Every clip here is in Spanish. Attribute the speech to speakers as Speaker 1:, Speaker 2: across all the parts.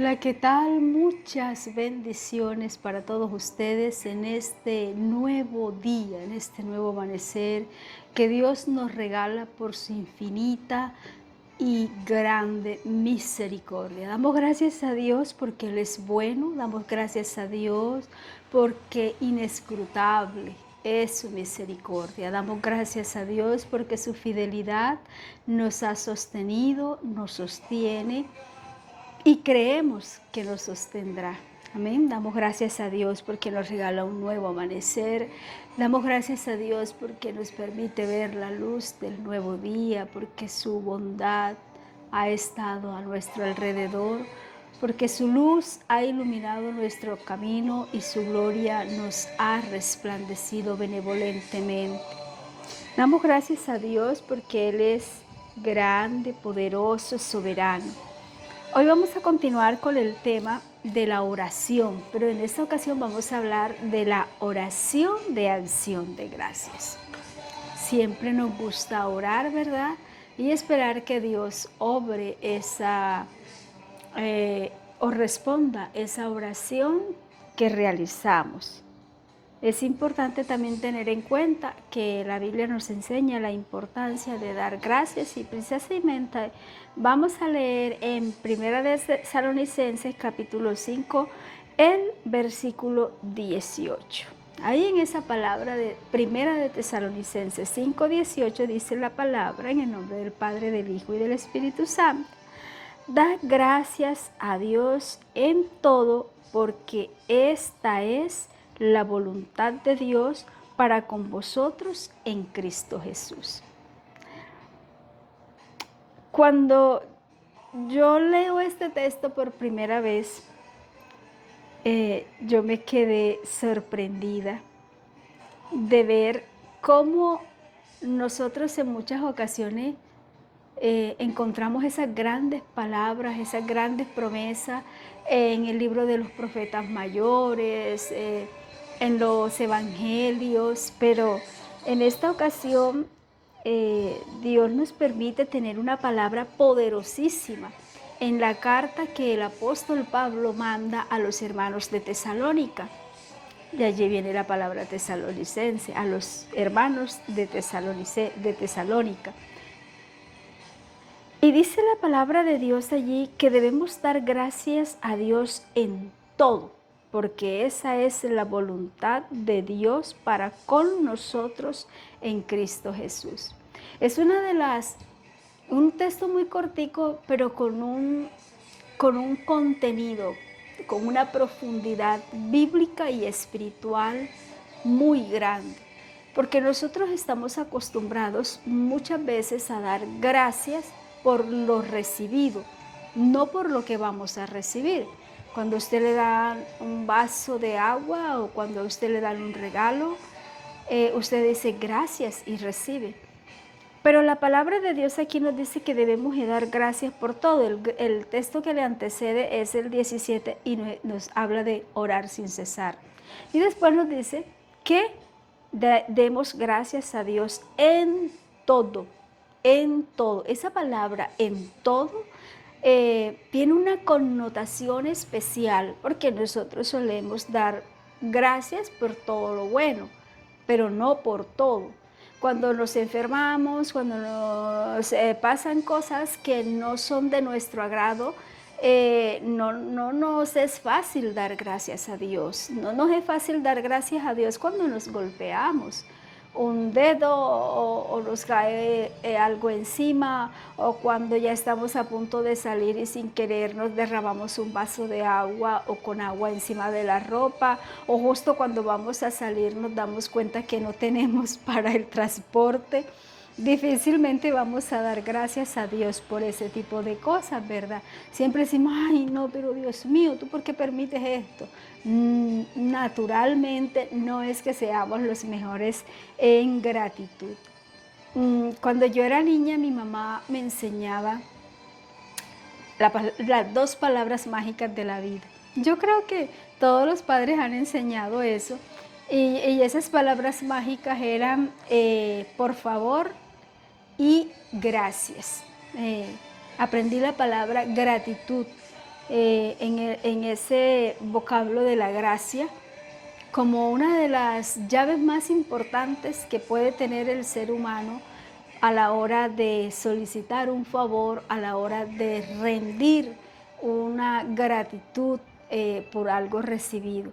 Speaker 1: Hola, ¿qué tal? Muchas bendiciones para todos ustedes en este nuevo día, en este nuevo amanecer que Dios nos regala por su infinita y grande misericordia. Damos gracias a Dios porque Él es bueno, damos gracias a Dios porque inescrutable es su misericordia. Damos gracias a Dios porque su fidelidad nos ha sostenido, nos sostiene y creemos que nos sostendrá. Amén. Damos gracias a Dios porque nos regala un nuevo amanecer. Damos gracias a Dios porque nos permite ver la luz del nuevo día, porque su bondad ha estado a nuestro alrededor, porque su luz ha iluminado nuestro camino y su gloria nos ha resplandecido benevolentemente. Damos gracias a Dios porque Él es grande, poderoso, soberano. Hoy vamos a continuar con el tema de la oración, pero en esta ocasión vamos a hablar de la oración de acción de gracias. Siempre nos gusta orar, ¿verdad? Y esperar que Dios obre o responda esa oración que realizamos. Es importante también tener en cuenta que la Biblia nos enseña la importancia de dar gracias y precisamente vamos a leer en Primera de Tesalonicenses capítulo 5 el versículo 18. Ahí en esa palabra de Primera de Tesalonicenses 5:18 dice la palabra en el nombre del Padre, del Hijo y del Espíritu Santo. Da gracias a Dios en todo porque esta es la voluntad de Dios para con vosotros en Cristo Jesús. Cuando yo leo este texto por primera vez, yo me quedé sorprendida de ver cómo nosotros en muchas ocasiones encontramos esas grandes palabras, esas grandes promesas en el libro de los profetas mayores, en los evangelios, pero en esta ocasión Dios nos permite tener una palabra poderosísima en la carta que el apóstol Pablo manda a los hermanos de Tesalónica. De allí viene la palabra tesalonicense, a los hermanos de Tesalónica. Y dice la palabra de Dios allí que debemos dar gracias a Dios en todo, porque esa es la voluntad de Dios para con nosotros en Cristo Jesús. Es un texto muy cortico, pero con un contenido, con una profundidad bíblica y espiritual muy grande. Porque nosotros estamos acostumbrados muchas veces a dar gracias por lo recibido, no por lo que vamos a recibir. Cuando a usted le dan un vaso de agua o cuando a usted le dan un regalo, usted dice gracias y recibe. Pero la palabra de Dios aquí nos dice que debemos dar gracias por todo. El texto que le antecede es el 17 y nos habla de orar sin cesar. Y después nos dice que demos gracias a Dios en todo, en todo. Esa palabra en todo tiene una connotación especial porque nosotros solemos dar gracias por todo lo bueno, pero no por todo. Cuando nos enfermamos, cuando nos pasan cosas que no son de nuestro agrado, no nos es fácil dar gracias a Dios. No nos es fácil dar gracias a Dios cuando nos golpeamos un dedo o nos cae algo encima, o cuando ya estamos a punto de salir y sin querer nos derramamos un vaso de agua o con agua encima de la ropa, o justo cuando vamos a salir nos damos cuenta que no tenemos para el transporte. Difícilmente vamos a dar gracias a Dios por ese tipo de cosas, ¿verdad? Siempre decimos, ay no, pero Dios mío, ¿tú por qué permites esto? Naturalmente no es que seamos los mejores en gratitud. Cuando yo era niña, mi mamá me enseñaba las dos palabras mágicas de la vida. Yo creo que todos los padres han enseñado eso. Y esas palabras mágicas eran por favor y gracias. Aprendí la palabra gratitud en ese vocablo de la gracia como una de las llaves más importantes que puede tener el ser humano a la hora de solicitar un favor, a la hora de rendir una gratitud por algo recibido.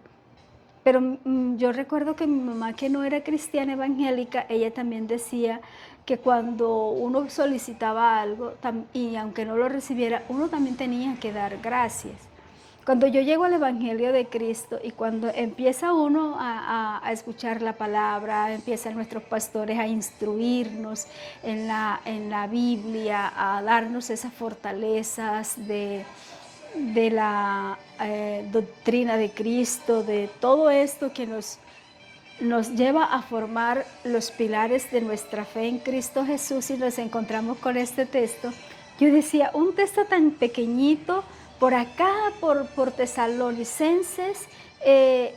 Speaker 1: Pero yo recuerdo que mi mamá, que no era cristiana evangélica, ella también decía que cuando uno solicitaba algo y aunque no lo recibiera, uno también tenía que dar gracias. Cuando yo llego al Evangelio de Cristo y cuando empieza uno a escuchar la palabra, empiezan nuestros pastores a instruirnos en la Biblia, a darnos esas fortalezas de la doctrina de Cristo, de todo esto que nos lleva a formar los pilares de nuestra fe en Cristo Jesús, y nos encontramos con este texto. Yo decía, un texto tan pequeñito, por acá, por Tesalonicenses,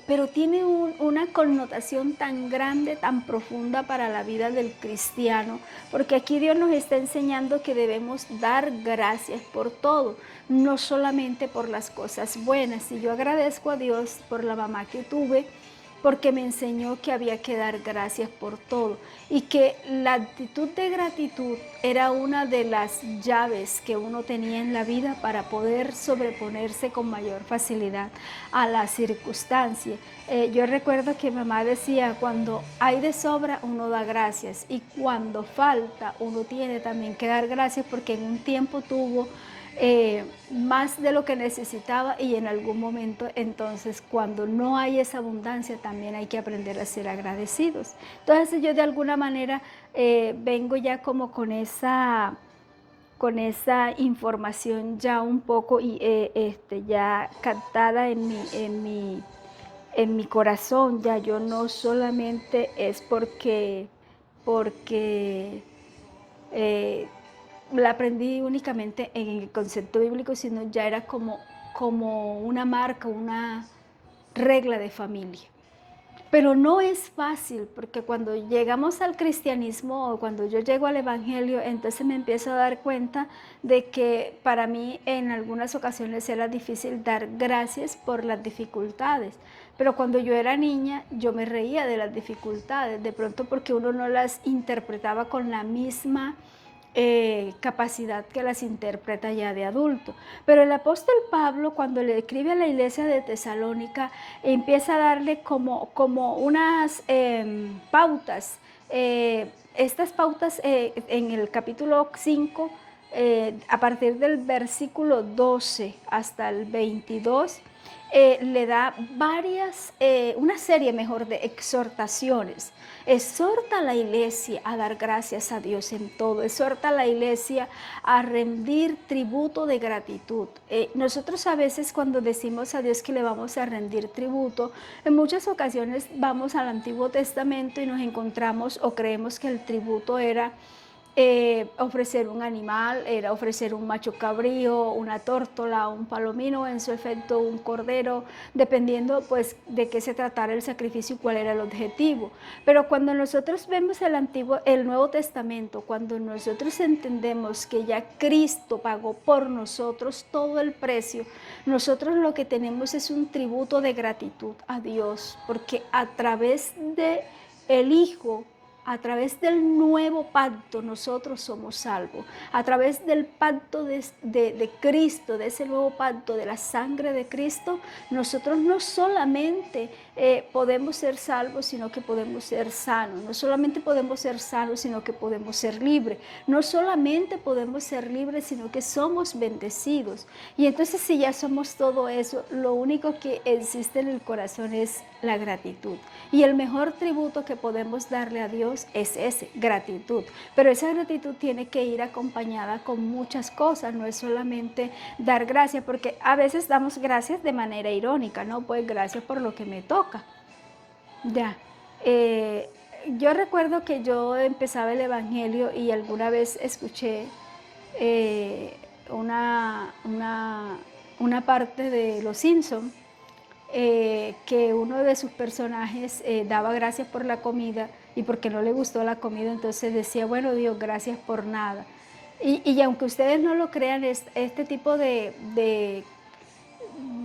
Speaker 1: pero tiene una connotación tan grande, tan profunda para la vida del cristiano, porque aquí Dios nos está enseñando que debemos dar gracias por todo, no solamente por las cosas buenas. Y yo agradezco a Dios por la mamá que tuve, porque me enseñó que había que dar gracias por todo y que la actitud de gratitud era una de las llaves que uno tenía en la vida para poder sobreponerse con mayor facilidad a las circunstancias. Yo recuerdo que mamá decía, cuando hay de sobra uno da gracias, y cuando falta uno tiene también que dar gracias, porque en un tiempo tuvo más de lo que necesitaba, y en algún momento, entonces, cuando no hay esa abundancia, también hay que aprender a ser agradecidos. Entonces yo de alguna manera vengo ya como con esa información ya un poco ya captada en mi corazón. Ya yo no solamente es porque eh, la aprendí únicamente en el concepto bíblico, sino ya era como una marca, una regla de familia. Pero no es fácil, porque cuando llegamos al cristianismo, o cuando yo llego al evangelio, entonces me empiezo a dar cuenta de que para mí en algunas ocasiones era difícil dar gracias por las dificultades. Pero cuando yo era niña, yo me reía de las dificultades, de pronto porque uno no las interpretaba con la misma capacidad que las interpreta ya de adulto. Pero el apóstol Pablo, cuando le escribe a la iglesia de Tesalónica, empieza a darle como unas pautas. Estas pautas en el capítulo 5, a partir del versículo 12 hasta el 22, le da una serie mejor de exhortaciones. Exhorta a la iglesia a dar gracias a Dios en todo. Exhorta a la iglesia a rendir tributo de gratitud. Nosotros a veces, cuando decimos a Dios que le vamos a rendir tributo, en muchas ocasiones vamos al Antiguo Testamento y nos encontramos o creemos que el tributo era ofrecer un animal, era ofrecer un macho cabrío, una tórtola, un palomino, en su efecto un cordero, dependiendo pues de qué se tratara el sacrificio y cuál era el objetivo. Pero cuando nosotros vemos el Nuevo Testamento, cuando nosotros entendemos que ya Cristo pagó por nosotros todo el precio, nosotros lo que tenemos es un tributo de gratitud a Dios, porque a través de el Hijo, a través del nuevo pacto, nosotros somos salvos. A través del pacto de Cristo, de ese nuevo pacto, de la sangre de Cristo, nosotros no solamente podemos ser salvos, sino que podemos ser sanos. No solamente podemos ser sanos, sino que podemos ser libres. No solamente podemos ser libres, sino que somos bendecidos. Y entonces, si ya somos todo eso, lo único que existe en el corazón es la gratitud. Y el mejor tributo que podemos darle a Dios es ese, gratitud. Pero esa gratitud tiene que ir acompañada con muchas cosas, no es solamente dar gracias, porque a veces damos gracias de manera irónica, ¿no? Pues gracias por lo que me toca. Ya. Yo recuerdo que yo empezaba el Evangelio y alguna vez escuché eh, una parte de Los Simpson, que uno de sus personajes daba gracias por la comida, y porque no le gustó la comida, entonces decía, bueno, Dios, gracias por nada. Y aunque ustedes no lo crean, este tipo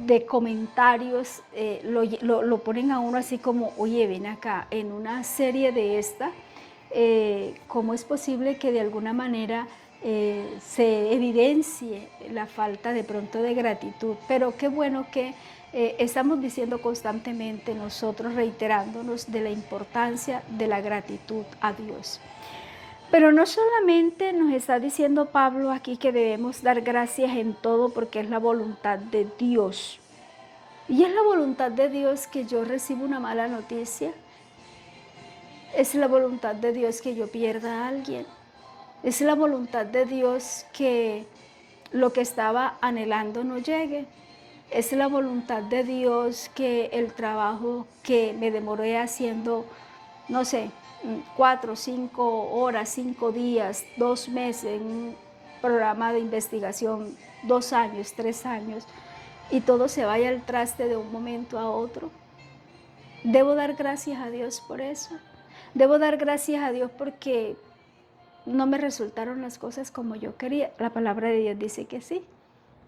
Speaker 1: de comentarios lo ponen a uno así como, oye, ven acá, en una serie de esta, ¿cómo es posible que de alguna manera se evidencie la falta de pronto de gratitud? Pero qué bueno que estamos diciendo constantemente nosotros, reiterándonos de la importancia de la gratitud a Dios. Pero no solamente nos está diciendo Pablo aquí que debemos dar gracias en todo porque es la voluntad de Dios. Y es la voluntad de Dios que yo reciba una mala noticia. Es la voluntad de Dios que yo pierda a alguien. Es la voluntad de Dios que lo que estaba anhelando no llegue. Es la voluntad de Dios que el trabajo que me demoré haciendo, no sé, 4, 5 horas, 5 días, 2 meses en un programa de investigación, 2 años, 3 años, y todo se vaya al traste de un momento a otro. Debo dar gracias a Dios por eso. Debo dar gracias a Dios porque no me resultaron las cosas como yo quería. La palabra de Dios dice que sí,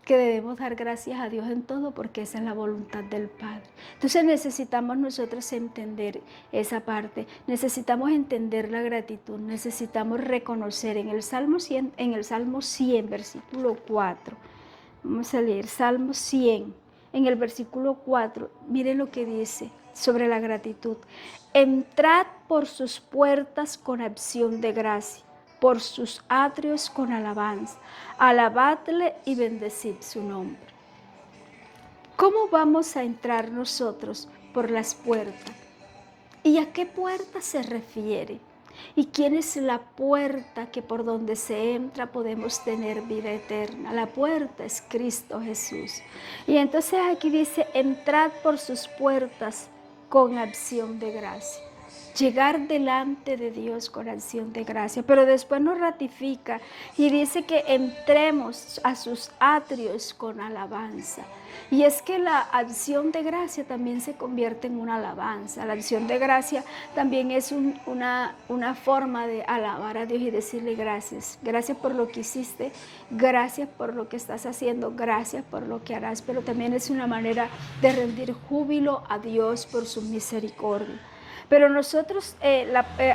Speaker 1: que debemos dar gracias a Dios en todo porque esa es la voluntad del Padre. Entonces necesitamos nosotros entender esa parte, necesitamos entender la gratitud, necesitamos reconocer en el Salmo 100, versículo 4. Vamos a leer Salmo 100, en el versículo 4, miren lo que dice sobre la gratitud. Entrad por sus puertas con acción de gracia, por sus atrios con alabanza. Alabadle y bendecid su nombre. ¿Cómo vamos a entrar nosotros por las puertas? ¿Y a qué puerta se refiere? ¿Y quién es la puerta que por donde se entra podemos tener vida eterna? La puerta es Cristo Jesús. Y entonces aquí dice, entrad por sus puertas con acción de gracia. Llegar delante de Dios con acción de gracia, pero después nos ratifica y dice que entremos a sus atrios con alabanza. Y es que la acción de gracia también se convierte en una alabanza. La acción de gracia también es una forma de alabar a Dios y decirle gracias. Gracias por lo que hiciste, gracias por lo que estás haciendo, gracias por lo que harás, pero también es una manera de rendir júbilo a Dios por su misericordia. Pero nosotros,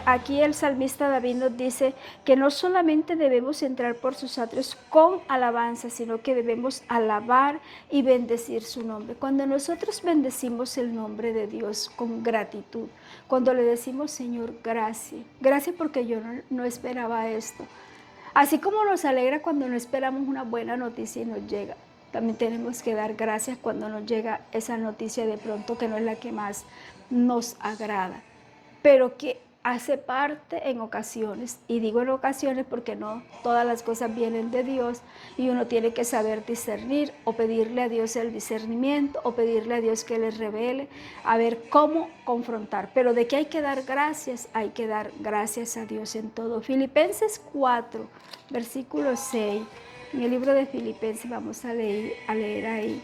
Speaker 1: aquí el salmista David nos dice que no solamente debemos entrar por sus atrios con alabanza, sino que debemos alabar y bendecir su nombre. Cuando nosotros bendecimos el nombre de Dios con gratitud, cuando le decimos, Señor, gracias, gracias porque yo no esperaba esto. Así como nos alegra cuando no esperamos una buena noticia y nos llega, también tenemos que dar gracias cuando nos llega esa noticia de pronto que no es la que más nos agrada, pero que hace parte en ocasiones, y digo en ocasiones porque no todas las cosas vienen de Dios y uno tiene que saber discernir o pedirle a Dios el discernimiento o pedirle a Dios que les revele a ver cómo confrontar, pero de que hay que dar gracias a Dios en todo. Filipenses 4, versículo 6, en el libro de Filipenses vamos a leer ahí.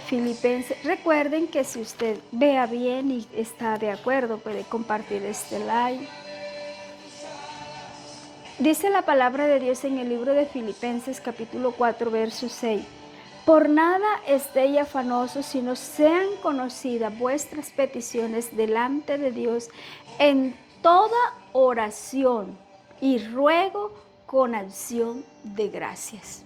Speaker 1: Filipenses, recuerden que si usted vea bien y está de acuerdo, puede compartir este like. Dice la palabra de Dios en el libro de Filipenses capítulo 4, verso 6. Por nada estéis afanosos, sino sean conocidas vuestras peticiones delante de Dios en toda oración y ruego con acción de gracias.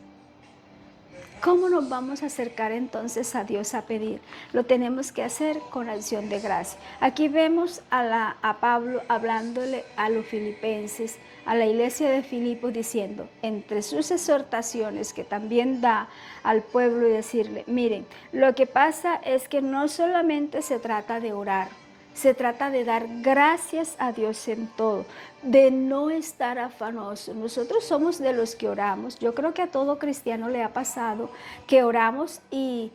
Speaker 1: ¿Cómo nos vamos a acercar entonces a Dios a pedir? Lo tenemos que hacer con acción de gracia. Aquí vemos a Pablo hablándole a los filipenses, a la iglesia de Filipos, diciendo, entre sus exhortaciones que también da al pueblo, y decirle, miren, lo que pasa es que no solamente se trata de orar, se trata de dar gracias a Dios en todo, de no estar afanosos. Nosotros somos de los que oramos. Yo creo que a todo cristiano le ha pasado que oramos y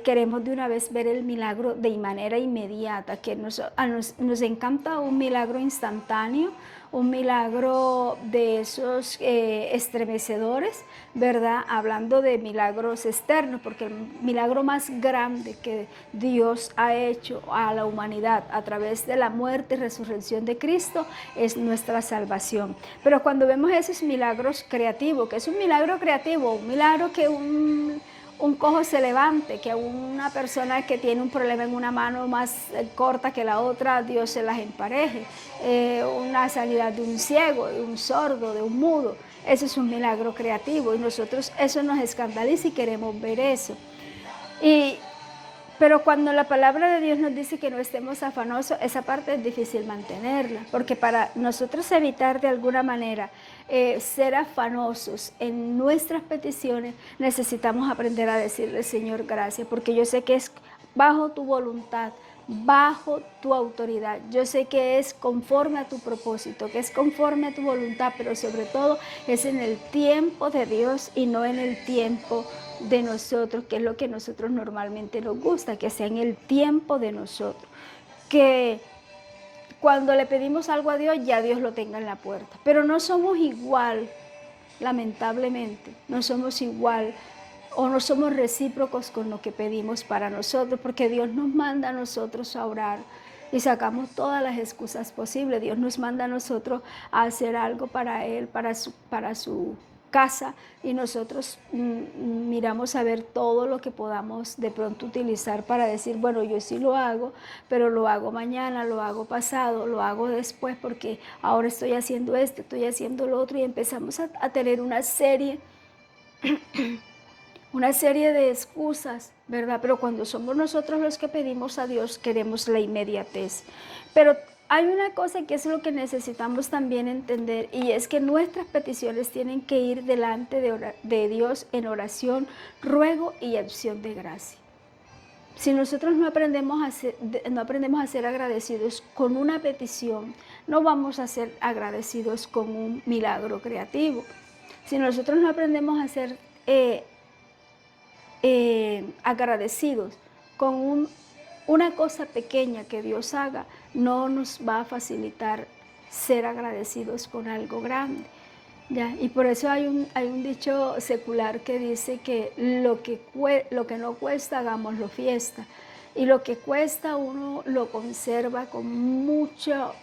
Speaker 1: queremos de una vez ver el milagro de manera inmediata, que nos encanta un milagro instantáneo, un milagro de esos estremecedores, ¿verdad? Hablando de milagros externos, porque el milagro más grande que Dios ha hecho a la humanidad a través de la muerte y resurrección de Cristo es nuestra salvación. Pero cuando vemos esos milagros creativos, que es un milagro creativo, un milagro que un cojo se levante, que una persona que tiene un problema en una mano más corta que la otra, Dios se las empareje, una sanidad de un ciego, de un sordo, de un mudo, eso es un milagro creativo y nosotros eso nos escandaliza y queremos ver eso. Pero cuando la palabra de Dios nos dice que no estemos afanosos, esa parte es difícil mantenerla, porque para nosotros evitar de alguna manera ser afanosos en nuestras peticiones, necesitamos aprender a decirle, Señor, gracias, porque yo sé que es bajo tu voluntad, bajo tu autoridad. Yo sé que es conforme a tu propósito, que es conforme a tu voluntad, pero sobre todo es en el tiempo de Dios y no en el tiempo de nosotros, que es lo que a nosotros normalmente nos gusta, que sea en el tiempo de nosotros. Que cuando le pedimos algo a Dios, ya Dios lo tenga en la puerta. Pero no somos igual, lamentablemente, no somos igual o no somos recíprocos con lo que pedimos para nosotros, porque Dios nos manda a nosotros a orar y sacamos todas las excusas posibles. Dios nos manda a nosotros a hacer algo para Él, para su casa, y nosotros miramos a ver todo lo que podamos de pronto utilizar para decir, bueno, yo sí lo hago, pero lo hago mañana, lo hago pasado, lo hago después, porque ahora estoy haciendo esto, estoy haciendo lo otro, y empezamos a tener una serie de excusas, ¿verdad? Pero cuando somos nosotros los que pedimos a Dios, queremos la inmediatez. Pero hay una cosa que es lo que necesitamos también entender, y es que nuestras peticiones tienen que ir delante de Dios en oración, ruego y acción de gracia. Si nosotros no aprendemos a ser agradecidos con una petición, no vamos a ser agradecidos con un milagro creativo. Si nosotros no aprendemos a ser agradecidos con una cosa pequeña que Dios haga, no nos va a facilitar ser agradecidos con algo grande. ¿Ya? Y por eso hay un dicho secular que dice que lo que no cuesta, hagámoslo fiesta. Y lo que cuesta uno lo conserva con mucho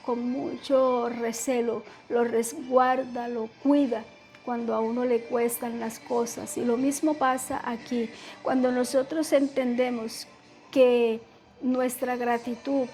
Speaker 1: recelo, lo resguarda, lo cuida cuando a uno le cuestan las cosas. Y lo mismo pasa aquí, cuando nosotros entendemos que nuestra gratitud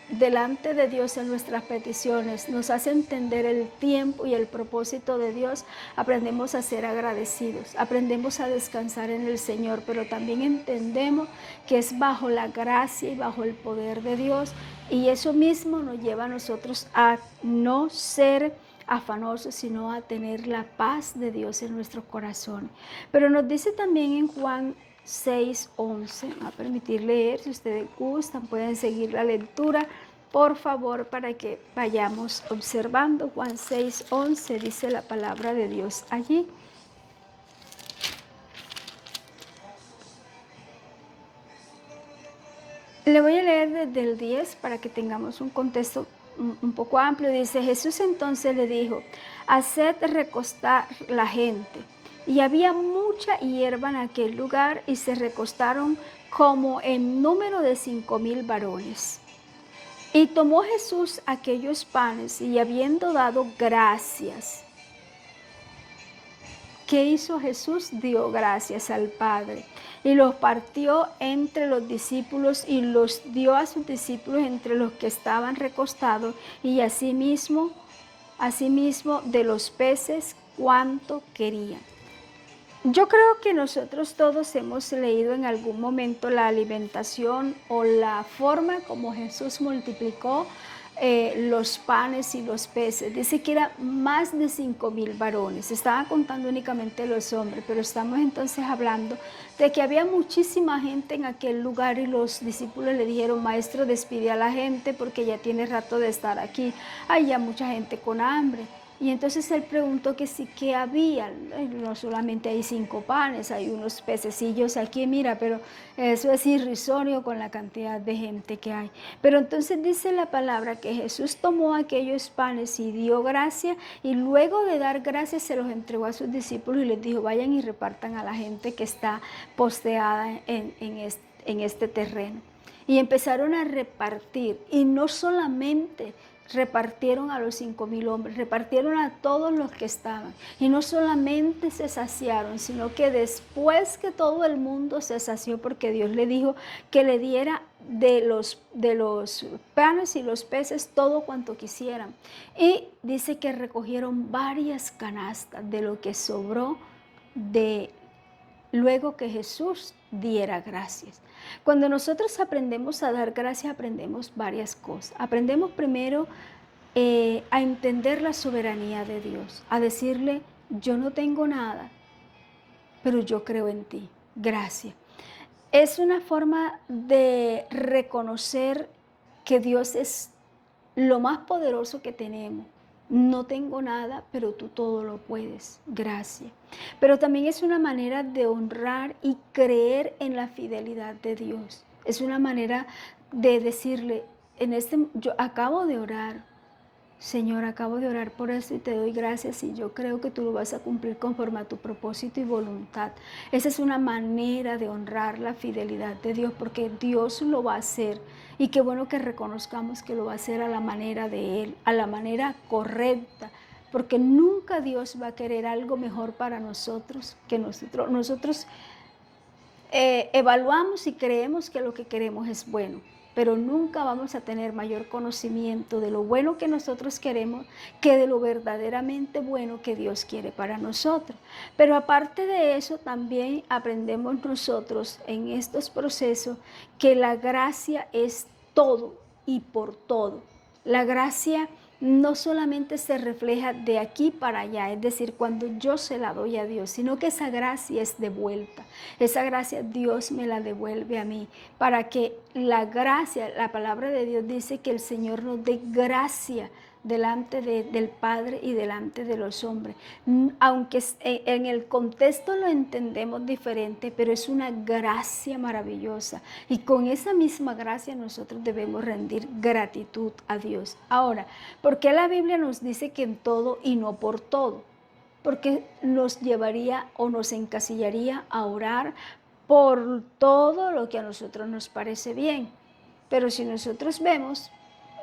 Speaker 1: delante de Dios en nuestras peticiones nos hace entender el tiempo y el propósito de Dios, aprendemos a ser agradecidos, aprendemos a descansar en el Señor, pero también entendemos que es bajo la gracia y bajo el poder de Dios, y eso mismo nos lleva a nosotros a no ser afanosos, sino a tener la paz de Dios en nuestro corazón. Pero nos dice también en Juan 6:11, va a permitir leer, si ustedes gustan, pueden seguir la lectura, por favor, para que vayamos observando. Juan 6:11 dice la palabra de Dios allí. Le voy a leer desde el 10 para que tengamos un contexto un poco amplio. Dice, Jesús entonces le dijo, haced recostar la gente. Y había mucha hierba en aquel lugar, y se recostaron como en número de 5,000 varones. Y tomó Jesús aquellos panes, y habiendo dado gracias. ¿Qué hizo Jesús? Dio gracias al Padre, y los partió entre los discípulos, y los dio a sus discípulos entre los que estaban recostados, y asimismo de los peces cuanto querían. Yo creo que nosotros todos hemos leído en algún momento la alimentación o la forma como Jesús multiplicó los panes y los peces. Dice que era más de 5,000 varones. Estaban contando únicamente los hombres, pero estamos entonces hablando de que había muchísima gente en aquel lugar, y los discípulos le dijeron, maestro, despide a la gente porque ya tiene rato de estar aquí. Hay ya mucha gente con hambre. Y entonces él preguntó que sí, qué había. No solamente hay 5 panes, hay unos pececillos aquí, mira, pero eso es irrisorio con la cantidad de gente que hay. Pero entonces dice la palabra que Jesús tomó aquellos panes y dio gracia, y luego de dar gracias se los entregó a sus discípulos y les dijo, vayan y repartan a la gente que está posteada en este terreno. Y empezaron a repartir, y no solamente repartieron a los 5,000 hombres, repartieron a todos los que estaban. Y no solamente se saciaron, sino que después que todo el mundo se sació, porque Dios le dijo que le diera de los panes y los peces todo cuanto quisieran. Y dice que recogieron varias canastas de lo que sobró de luego que Jesús diera gracias. Cuando nosotros aprendemos a dar gracias, aprendemos varias cosas. Aprendemos primero a entender la soberanía de Dios, a decirle, yo no tengo nada, pero yo creo en ti. Gracias. Es una forma de reconocer que Dios es lo más poderoso que tenemos. No tengo nada, pero tú todo lo puedes. Gracias. Pero también es una manera de honrar y creer en la fidelidad de Dios. Es una manera de decirle, yo acabo de orar, Señor, acabo de orar por esto y te doy gracias y yo creo que tú lo vas a cumplir conforme a tu propósito y voluntad. Esa es una manera de honrar la fidelidad de Dios porque Dios lo va a hacer y qué bueno que reconozcamos que lo va a hacer a la manera de Él, a la manera correcta, porque nunca Dios va a querer algo mejor para nosotros que nosotros evaluamos y creemos que lo que queremos es bueno, pero nunca vamos a tener mayor conocimiento de lo bueno que nosotros queremos que de lo verdaderamente bueno que Dios quiere para nosotros. Pero aparte de eso, también aprendemos nosotros en estos procesos que la gracia es todo y por todo. La gracia no solamente se refleja de aquí para allá, es decir, cuando yo se la doy a Dios, sino que esa gracia es de vuelta. Esa gracia Dios me la devuelve a mí, para que la gracia, la palabra de Dios dice que el Señor nos dé gracia delante del Padre y delante de los hombres. Aunque en el contexto lo entendemos diferente, pero es una gracia maravillosa. Y con esa misma gracia nosotros debemos rendir gratitud a Dios. Ahora, ¿por qué la Biblia nos dice que en todo y no por todo? Porque nos llevaría o nos encasillaría a orar por todo lo que a nosotros nos parece bien. Pero si nosotros vemos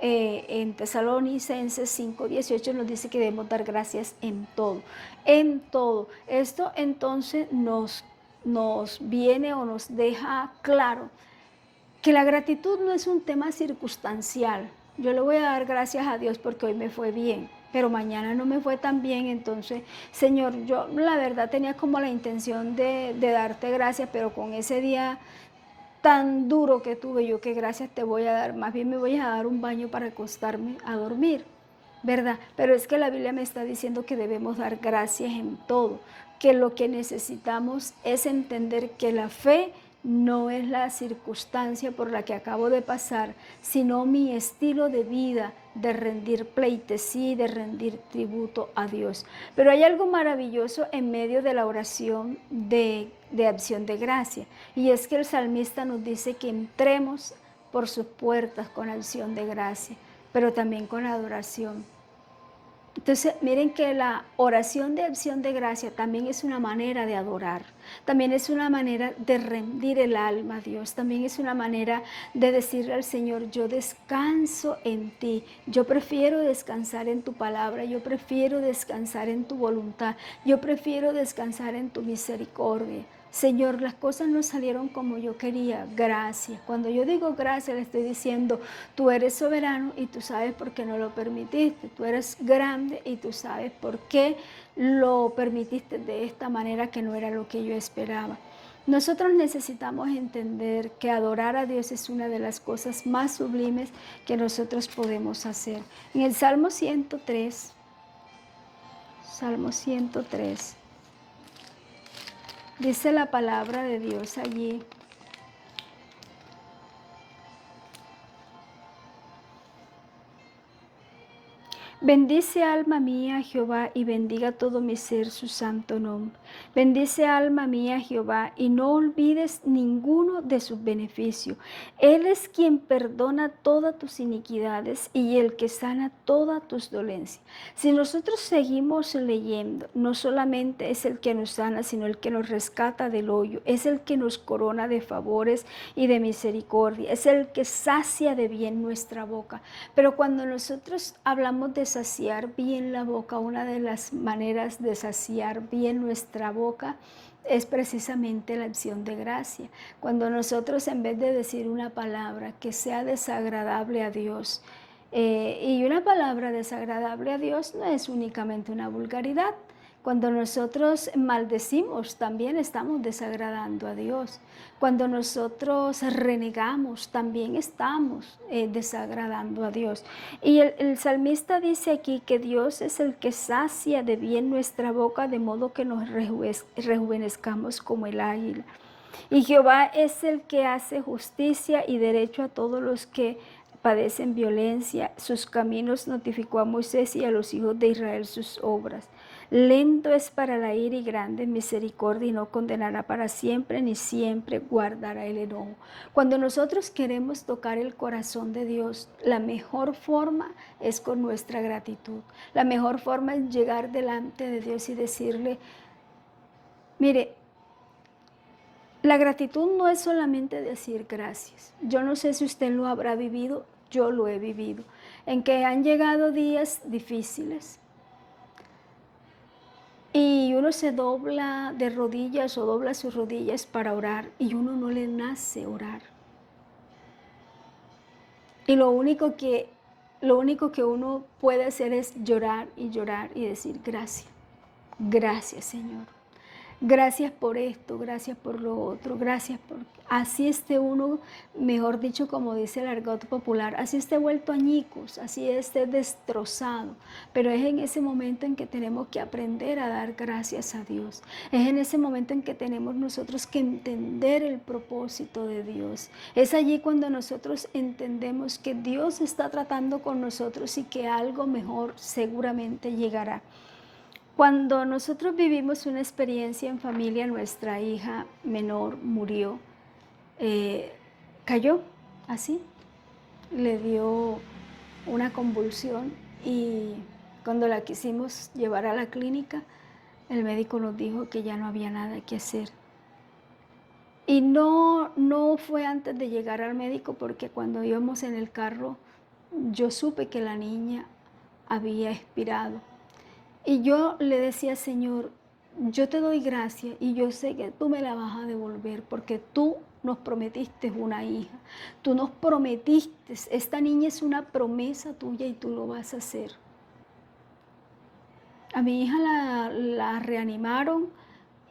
Speaker 1: en Tesalonicenses 5:18 nos dice que debemos dar gracias en todo, en todo. Esto entonces nos viene o nos deja claro que la gratitud no es un tema circunstancial. Yo le voy a dar gracias a Dios porque hoy me fue bien, pero mañana no me fue tan bien, entonces, Señor, yo la verdad tenía como la intención de darte gracias, pero con ese día tan duro que tuve yo, qué gracias te voy a dar, más bien me voy a dar un baño para acostarme a dormir, ¿verdad? Pero es que la Biblia me está diciendo que debemos dar gracias en todo, que lo que necesitamos es entender que la fe no es la circunstancia por la que acabo de pasar, sino mi estilo de vida, de rendir pleitesía, de rendir tributo a Dios. Pero hay algo maravilloso en medio de la oración de acción de gracia, y es que el salmista nos dice que entremos por sus puertas con acción de gracia, pero también con adoración. Entonces, miren que la oración de acción de gracia también es una manera de adorar, también es una manera de rendir el alma a Dios, también es una manera de decirle al Señor, yo descanso en ti, yo prefiero descansar en tu palabra, yo prefiero descansar en tu voluntad, yo prefiero descansar en tu misericordia. Señor, las cosas no salieron como yo quería, gracias. Cuando yo digo gracias, le estoy diciendo, tú eres soberano y tú sabes por qué no lo permitiste. Tú eres grande y tú sabes por qué lo permitiste de esta manera que no era lo que yo esperaba. Nosotros necesitamos entender que adorar a Dios es una de las cosas más sublimes que nosotros podemos hacer. En el Salmo 103, dice la palabra de Dios allí. Bendice alma mía a Jehová y bendiga todo mi ser su santo nombre. Bendice alma mía a Jehová y no olvides ninguno de sus beneficios. Él es quien perdona todas tus iniquidades y el que sana todas tus dolencias. Si nosotros seguimos leyendo, no solamente es el que nos sana, sino el que nos rescata del hoyo, es el que nos corona de favores y de misericordia, es el que sacia de bien nuestra boca. Pero cuando nosotros hablamos de saciar bien la boca, una de las maneras de saciar bien nuestra boca es precisamente la acción de gracia. Cuando nosotros, en vez de decir una palabra que sea desagradable a Dios, y una palabra desagradable a Dios no es únicamente una vulgaridad. Cuando nosotros maldecimos, también estamos desagradando a Dios. Cuando nosotros renegamos, también estamos desagradando a Dios. Y el salmista dice aquí que Dios es el que sacia de bien nuestra boca, de modo que nos rejuvenezcamos como el águila. Y Jehová es el que hace justicia y derecho a todos los que padecen violencia. Sus caminos notificó a Moisés y a los hijos de Israel sus obras. Lento es para la ira y grande en misericordia y no condenará para siempre, ni siempre guardará el enojo. Cuando nosotros queremos tocar el corazón de Dios, la mejor forma es con nuestra gratitud. La mejor forma es llegar delante de Dios y decirle, mire, la gratitud no es solamente decir gracias. Yo no sé si usted lo habrá vivido, yo lo he vivido, en que han llegado días difíciles y uno se dobla de rodillas o dobla sus rodillas para orar y uno no le nace orar. Y lo único que uno puede hacer es llorar y decir gracias. Gracias, Señor. Gracias por esto, gracias por lo otro, gracias por... Así esté uno, mejor dicho, como dice el argot popular, así esté vuelto añicos, así esté destrozado. Pero es en ese momento en que tenemos que aprender a dar gracias a Dios. Es en ese momento en que tenemos nosotros que entender el propósito de Dios. Es allí cuando nosotros entendemos que Dios está tratando con nosotros y que algo mejor seguramente llegará. Cuando nosotros vivimos una experiencia en familia, nuestra hija menor murió, cayó así, le dio una convulsión y cuando la quisimos llevar a la clínica, el médico nos dijo que ya no había nada que hacer. Y no fue antes de llegar al médico porque cuando íbamos en el carro, yo supe que la niña había expirado. Y yo le decía, Señor, yo te doy gracias y yo sé que tú me la vas a devolver porque tú nos prometiste una hija. Tú nos prometiste, esta niña es una promesa tuya y tú lo vas a hacer. A mi hija la reanimaron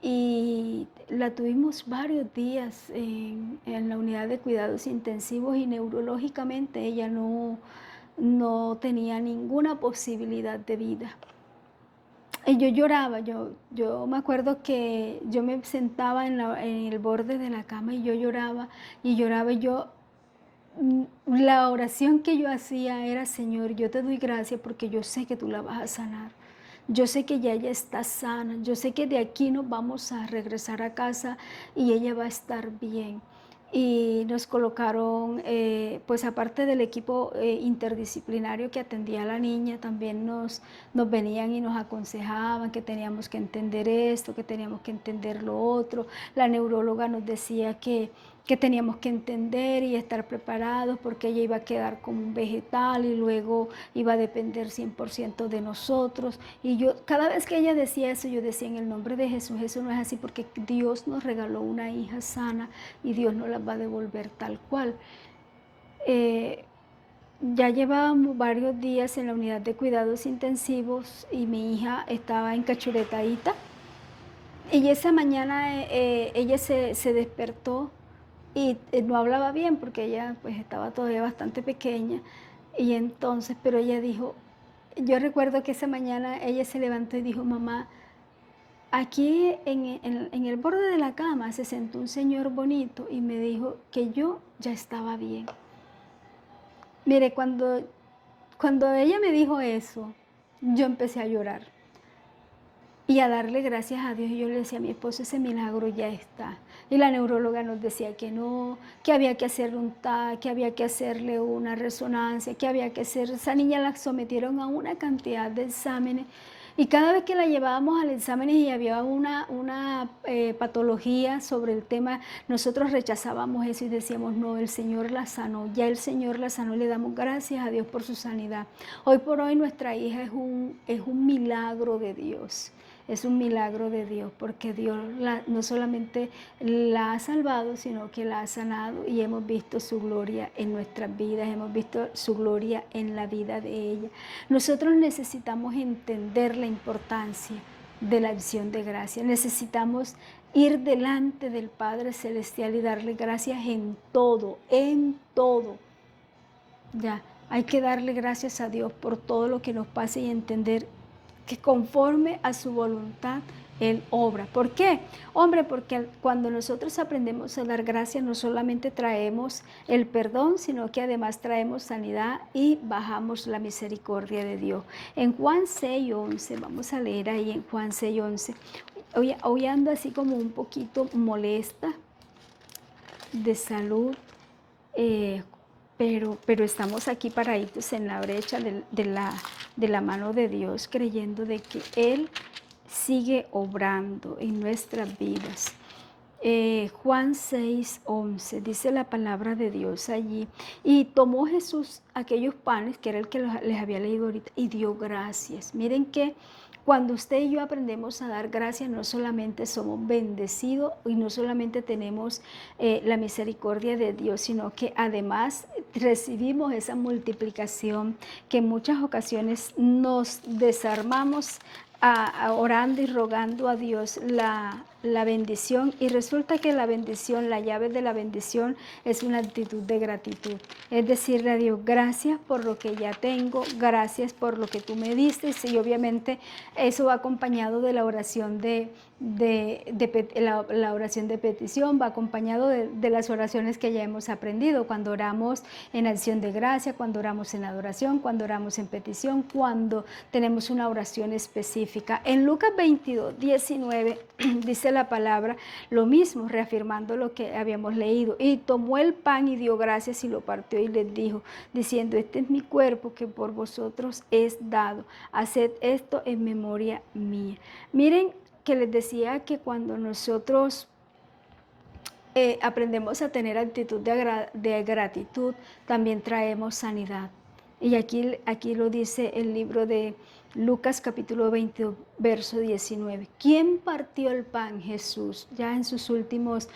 Speaker 1: y la tuvimos varios días en la unidad de cuidados intensivos y neurológicamente ella no tenía ninguna posibilidad de vida. Y yo lloraba, yo me acuerdo que yo me sentaba en el borde de la cama y yo lloraba y lloraba y la oración que yo hacía era, Señor, yo te doy gracias porque yo sé que tú la vas a sanar. Yo sé que ya ella está sana, yo sé que de aquí nos vamos a regresar a casa y ella va a estar bien. Y nos colocaron, pues aparte del equipo interdisciplinario que atendía a la niña, también nos venían y nos aconsejaban que teníamos que entender esto, que teníamos que entender lo otro. La neuróloga nos decía que teníamos que entender y estar preparados porque ella iba a quedar como un vegetal y luego iba a depender 100% de nosotros. Y yo, cada vez que ella decía eso, yo decía, en el nombre de Jesús, eso no es así porque Dios nos regaló una hija sana y Dios nos la va a devolver tal cual. Ya llevábamos varios días en la unidad de cuidados intensivos y mi hija estaba encachuretadita. Y esa mañana ella se despertó y no hablaba bien porque ella pues estaba todavía bastante pequeña. Y entonces, pero ella dijo, yo recuerdo que esa mañana ella se levantó y dijo, mamá, aquí en el borde de la cama se sentó un señor bonito y me dijo que yo ya estaba bien. Mire, cuando ella me dijo eso, yo empecé a llorar y a darle gracias a Dios. Y yo le decía a mi esposo, ese milagro ya está. Y la neuróloga nos decía que no, que había que hacerle un TAC, que había que hacerle una resonancia, que había que hacer... Esa niña la sometieron a una cantidad de exámenes. Y cada vez que la llevábamos al examen y había una patología sobre el tema, nosotros rechazábamos eso y decíamos, no, el Señor la sanó, ya el Señor la sanó y le damos gracias a Dios por su sanidad. Hoy por hoy nuestra hija es un milagro de Dios. Es un milagro de Dios porque Dios no solamente la ha salvado, sino que la ha sanado y hemos visto su gloria en nuestras vidas, hemos visto su gloria en la vida de ella. Nosotros necesitamos entender la importancia de la acción de gracia. Necesitamos ir delante del Padre Celestial y darle gracias en todo, en todo. Ya, hay que darle gracias a Dios por todo lo que nos pase y entender que conforme a su voluntad Él obra. ¿Por qué? Hombre, porque cuando nosotros aprendemos a dar gracias no solamente traemos el perdón, sino que además traemos sanidad y bajamos la misericordia de Dios. En Juan 6:11, vamos a leer ahí en Juan 6:11. Hoy ando así como un poquito molesta de salud, pero estamos aquí paraditos en la brecha de la mano de Dios, creyendo de que Él sigue obrando en nuestras vidas. Juan 6:11, dice la palabra de Dios allí, y tomó Jesús aquellos panes, que era el que les había leído ahorita, y dio gracias. Miren que cuando usted y yo aprendemos a dar gracias, no solamente somos bendecidos y no solamente tenemos la misericordia de Dios, sino que además recibimos esa multiplicación que en muchas ocasiones nos desarmamos orando y rogando a Dios la bendición, y resulta que la bendición, la llave de la bendición es una actitud de gratitud. Es decirle a Dios, gracias por lo que ya tengo, gracias por lo que tú me diste, y obviamente eso va acompañado de la oración la oración de petición, va acompañado de las oraciones que ya hemos aprendido, cuando oramos en acción de gracia, cuando oramos en adoración, cuando oramos en petición, cuando tenemos una oración específica. En Lucas 22:19 dice la palabra lo mismo, reafirmando lo que habíamos leído. Y tomó el pan y dio gracias y lo partió y les dijo, diciendo, este es mi cuerpo que por vosotros es dado. Haced esto en memoria mía. Miren que les decía que cuando nosotros aprendemos a tener actitud de gratitud, también traemos sanidad. Y aquí lo dice el libro de Lucas capítulo 20, verso 19. ¿Quién partió el pan? Jesús, ya en sus últimos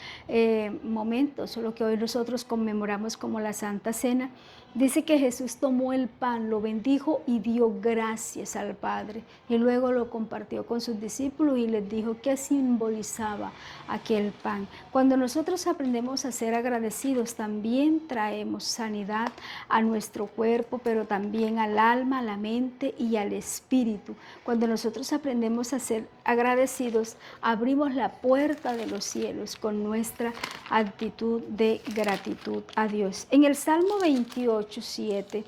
Speaker 1: momentos, lo que hoy nosotros conmemoramos como la Santa Cena. Dice que Jesús tomó el pan, lo bendijo y dio gracias al Padre. Y luego lo compartió con sus discípulos y les dijo qué simbolizaba aquel pan. Cuando nosotros aprendemos a ser agradecidos, también traemos sanidad a nuestro cuerpo, pero también al alma, a la mente y al espíritu. Cuando nosotros aprendemos a ser agradecidos, abrimos la puerta de los cielos con nuestra actitud de gratitud a Dios. En el Salmo 28:7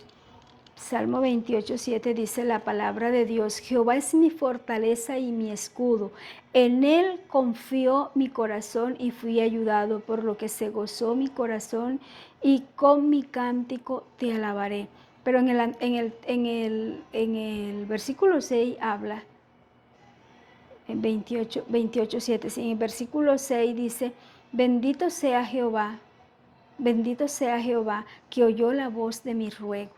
Speaker 1: dice la palabra de Dios, Jehová es mi fortaleza y mi escudo, en él confió mi corazón y fui ayudado, por lo que se gozó mi corazón y con mi cántico te alabaré. Pero en el versículo 6 habla, en 28:7, sí, en el versículo 6 dice, bendito sea Jehová, que oyó la voz de mi ruego.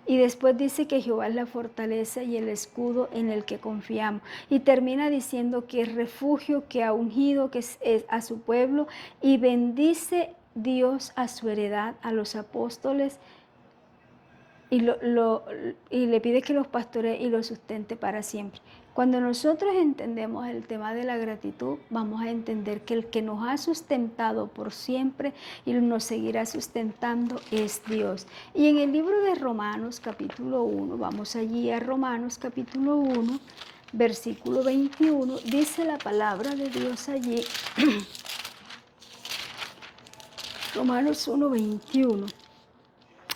Speaker 1: Y después dice que Jehová es la fortaleza y el escudo en el que confiamos. Y termina diciendo que es refugio, que ha ungido, que es a su pueblo, y bendice Dios a su heredad, a los apóstoles, y le pide que los pastoree y los sustente para siempre. Cuando nosotros entendemos el tema de la gratitud, vamos a entender que el que nos ha sustentado por siempre y nos seguirá sustentando es Dios. Y en el libro de Romanos capítulo 1, vamos allí a Romanos capítulo 1, versículo 21, dice la palabra de Dios allí, Romanos 1:21.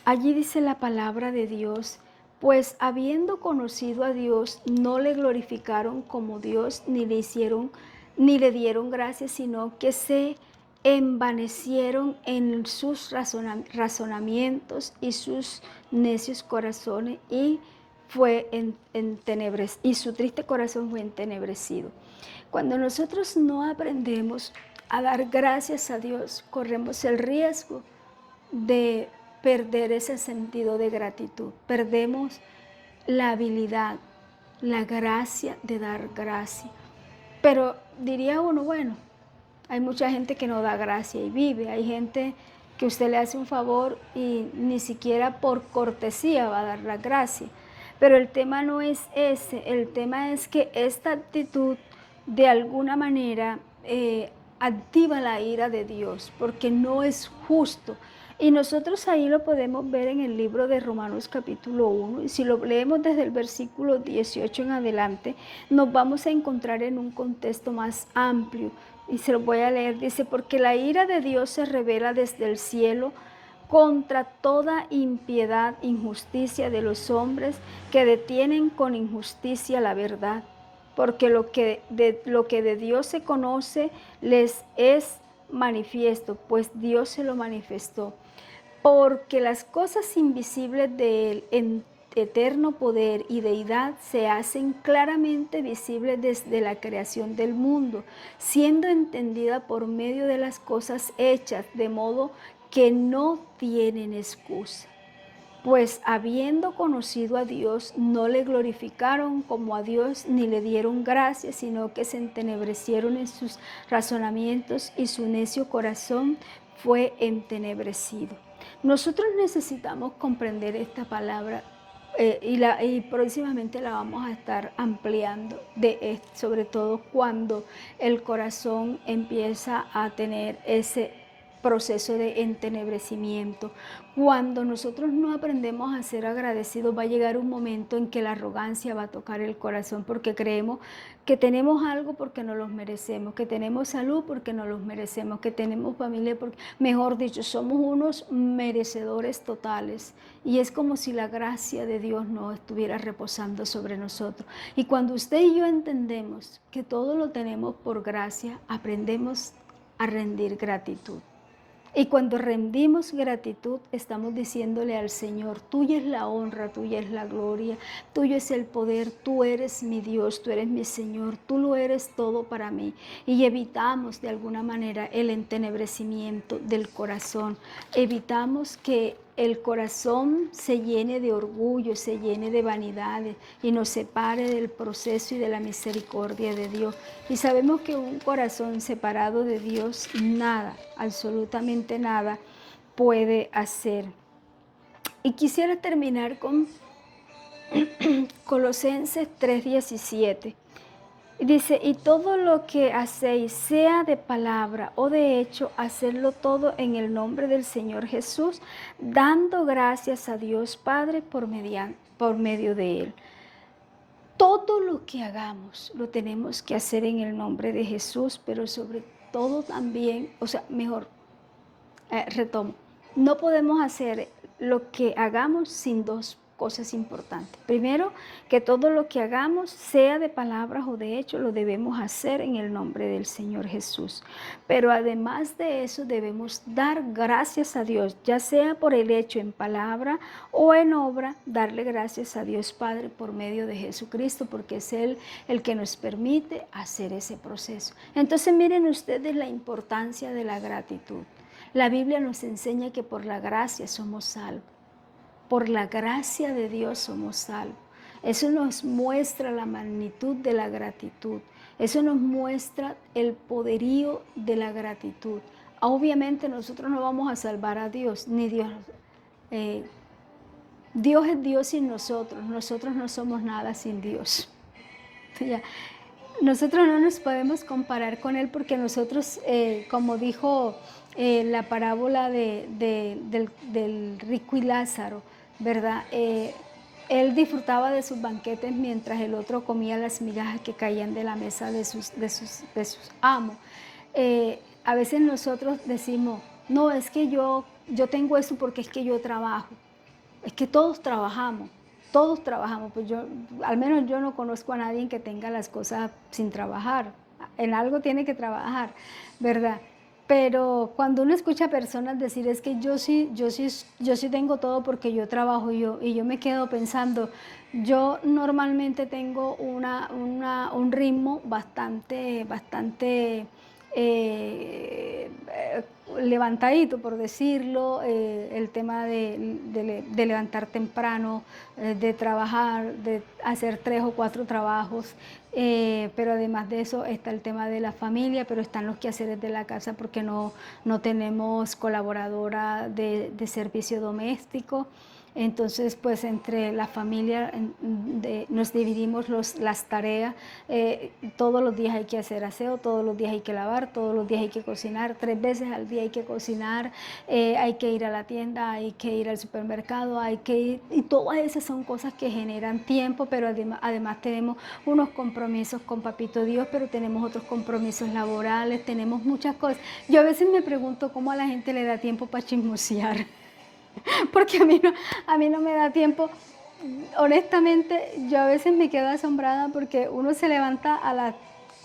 Speaker 1: Allí dice la palabra de Dios, Pues habiendo conocido a Dios, no le glorificaron como Dios, ni le dieron gracias, sino que se envanecieron en sus razonamientos y sus necios corazones, y y su triste corazón fue entenebrecido. Cuando nosotros no aprendemos a dar gracias a Dios, corremos el riesgo de perder ese sentido de gratitud. Perdemos la habilidad, la gracia de dar gracia. Pero diría uno, bueno, hay mucha gente que no da gracia y vive. Hay gente que usted le hace un favor y ni siquiera por cortesía va a dar la gracia. Pero el tema no es ese, el tema es que esta actitud de alguna manera activa la ira de Dios, porque no es justo. Y nosotros ahí lo podemos ver en el libro de Romanos capítulo 1, y si lo leemos desde el versículo 18 en adelante, nos vamos a encontrar en un contexto más amplio. Y se lo voy a leer, dice: porque la ira de Dios se revela desde el cielo contra toda impiedad, injusticia de los hombres que detienen con injusticia la verdad. Porque lo que de Dios se conoce les es manifiesto, pues Dios se lo manifestó. Porque las cosas invisibles de Él en eterno poder y deidad se hacen claramente visibles desde la creación del mundo, siendo entendida por medio de las cosas hechas, de modo que no tienen excusa. Pues habiendo conocido a Dios, no le glorificaron como a Dios, ni le dieron gracias, sino que se entenebrecieron en sus razonamientos, y su necio corazón fue entenebrecido. Nosotros necesitamos comprender esta palabra, y próximamente la vamos a estar ampliando, sobre todo cuando el corazón empieza a tener ese proceso de entenebrecimiento. Cuando nosotros no aprendemos a ser agradecidos, va a llegar un momento en que la arrogancia va a tocar el corazón, porque creemos que tenemos algo porque no los merecemos, que tenemos salud porque no los merecemos, que tenemos familia porque, mejor dicho, somos unos merecedores totales. Y es como si la gracia de Dios no estuviera reposando sobre nosotros. Y cuando usted y yo entendemos que todo lo tenemos por gracia, aprendemos a rendir gratitud. Y cuando rendimos gratitud, estamos diciéndole al Señor: tuya es la honra, tuya es la gloria, tuyo es el poder, tú eres mi Dios, tú eres mi Señor, tú lo eres todo para mí. Y evitamos de alguna manera el entenebrecimiento del corazón, evitamos que el corazón se llene de orgullo, se llene de vanidades y nos separe del proceso y de la misericordia de Dios. Y sabemos que un corazón separado de Dios, nada, absolutamente nada, puede hacer. Y quisiera terminar con Colosenses 3:17. Dice: y todo lo que hacéis, sea de palabra o de hecho, hacedlo todo en el nombre del Señor Jesús, dando gracias a Dios Padre por medio de Él. Todo lo que hagamos lo tenemos que hacer en el nombre de Jesús, pero sobre todo también, retomo, no podemos hacer lo que hagamos sin dos cosas importantes. Primero, que todo lo que hagamos, sea de palabras o de hecho, lo debemos hacer en el nombre del Señor Jesús. Pero además de eso, debemos dar gracias a Dios, ya sea por el hecho en palabra o en obra, darle gracias a Dios Padre por medio de Jesucristo, porque es Él el que nos permite hacer ese proceso. Entonces miren ustedes la importancia de la gratitud. La Biblia nos enseña que por la gracia somos salvos. Por la gracia de Dios somos salvos. Eso nos muestra la magnitud de la gratitud. Eso nos muestra el poderío de la gratitud. Obviamente nosotros no vamos a salvar a Dios, ni Dios. Dios es Dios sin nosotros. Nosotros no somos nada sin Dios. Nosotros no nos podemos comparar con Él, porque nosotros, como dijo la parábola del rico y Lázaro, ¿verdad? Él disfrutaba de sus banquetes mientras el otro comía las migajas que caían de la mesa de sus amos. A veces nosotros decimos: no, es que yo tengo eso porque es que yo trabajo. Es que todos trabajamos. todos trabajamos, pues yo, al menos yo no conozco a nadie que tenga las cosas sin trabajar, en algo tiene que trabajar, ¿verdad? Pero cuando uno escucha a personas decir es que yo sí tengo todo porque yo trabajo y yo me quedo pensando, yo normalmente tengo un ritmo bastante levantadito, por decirlo, el tema de levantar temprano, de trabajar, de hacer 3 o 4 trabajos, pero además de eso está el tema de la familia, pero están los quehaceres de la casa porque no tenemos colaboradora de servicio doméstico. Entonces, pues entre la familia nos dividimos las tareas. Todos los días hay que hacer aseo, todos los días hay que lavar, todos los días hay que cocinar, 3 veces al día hay que cocinar, hay que ir a la tienda, hay que ir al supermercado, hay que ir, y todas esas son cosas que generan tiempo, pero además tenemos unos compromisos con Papito Dios, pero tenemos otros compromisos laborales, tenemos muchas cosas. Yo a veces me pregunto cómo a la gente le da tiempo para chismosear. Porque a mí no me da tiempo. Honestamente, yo a veces me quedo asombrada porque uno se levanta a las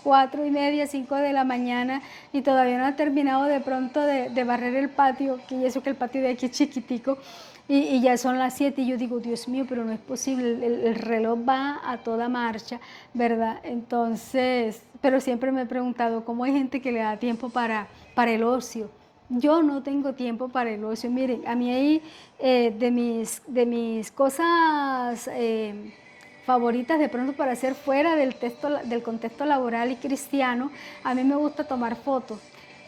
Speaker 1: 4:30, 5 de la mañana y todavía no ha terminado de pronto de barrer el patio, que eso que el patio de aquí es chiquitico, y ya son las 7 y yo digo, Dios mío, pero no es posible, el reloj va a toda marcha, ¿verdad? Entonces, pero siempre me he preguntado cómo hay gente que le da tiempo para el ocio. Yo no tengo tiempo para el ocio. Miren, a mí hay de mis cosas favoritas de pronto para hacer fuera del contexto laboral y cristiano, a mí me gusta tomar fotos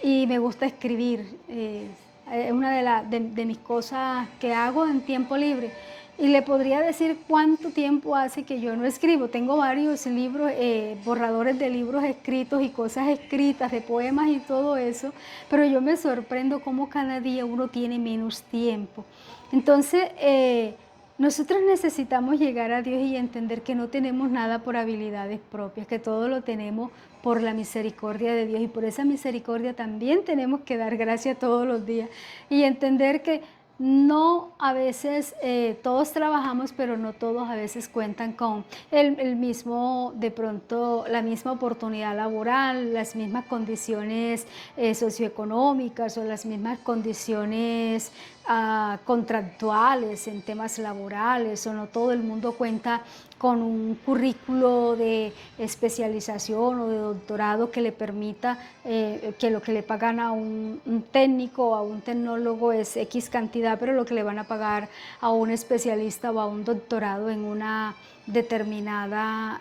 Speaker 1: y me gusta escribir. Es una de mis cosas que hago en tiempo libre. Y le podría decir cuánto tiempo hace que yo no escribo. Tengo varios libros, borradores de libros escritos y cosas escritas, de poemas y todo eso, pero yo me sorprendo cómo cada día uno tiene menos tiempo. Entonces, nosotros necesitamos llegar a Dios y entender que no tenemos nada por habilidades propias, que todo lo tenemos por la misericordia de Dios, y por esa misericordia también tenemos que dar gracias todos los días y entender que no, a veces todos trabajamos, pero no todos a veces cuentan con el mismo, de pronto, la misma oportunidad laboral, las mismas condiciones socioeconómicas o las mismas condiciones contractuales en temas laborales, o no todo el mundo cuenta con un currículo de especialización o de doctorado que le permita que lo que le pagan a un técnico o a un tecnólogo es X cantidad, pero lo que le van a pagar a un especialista o a un doctorado en una determinada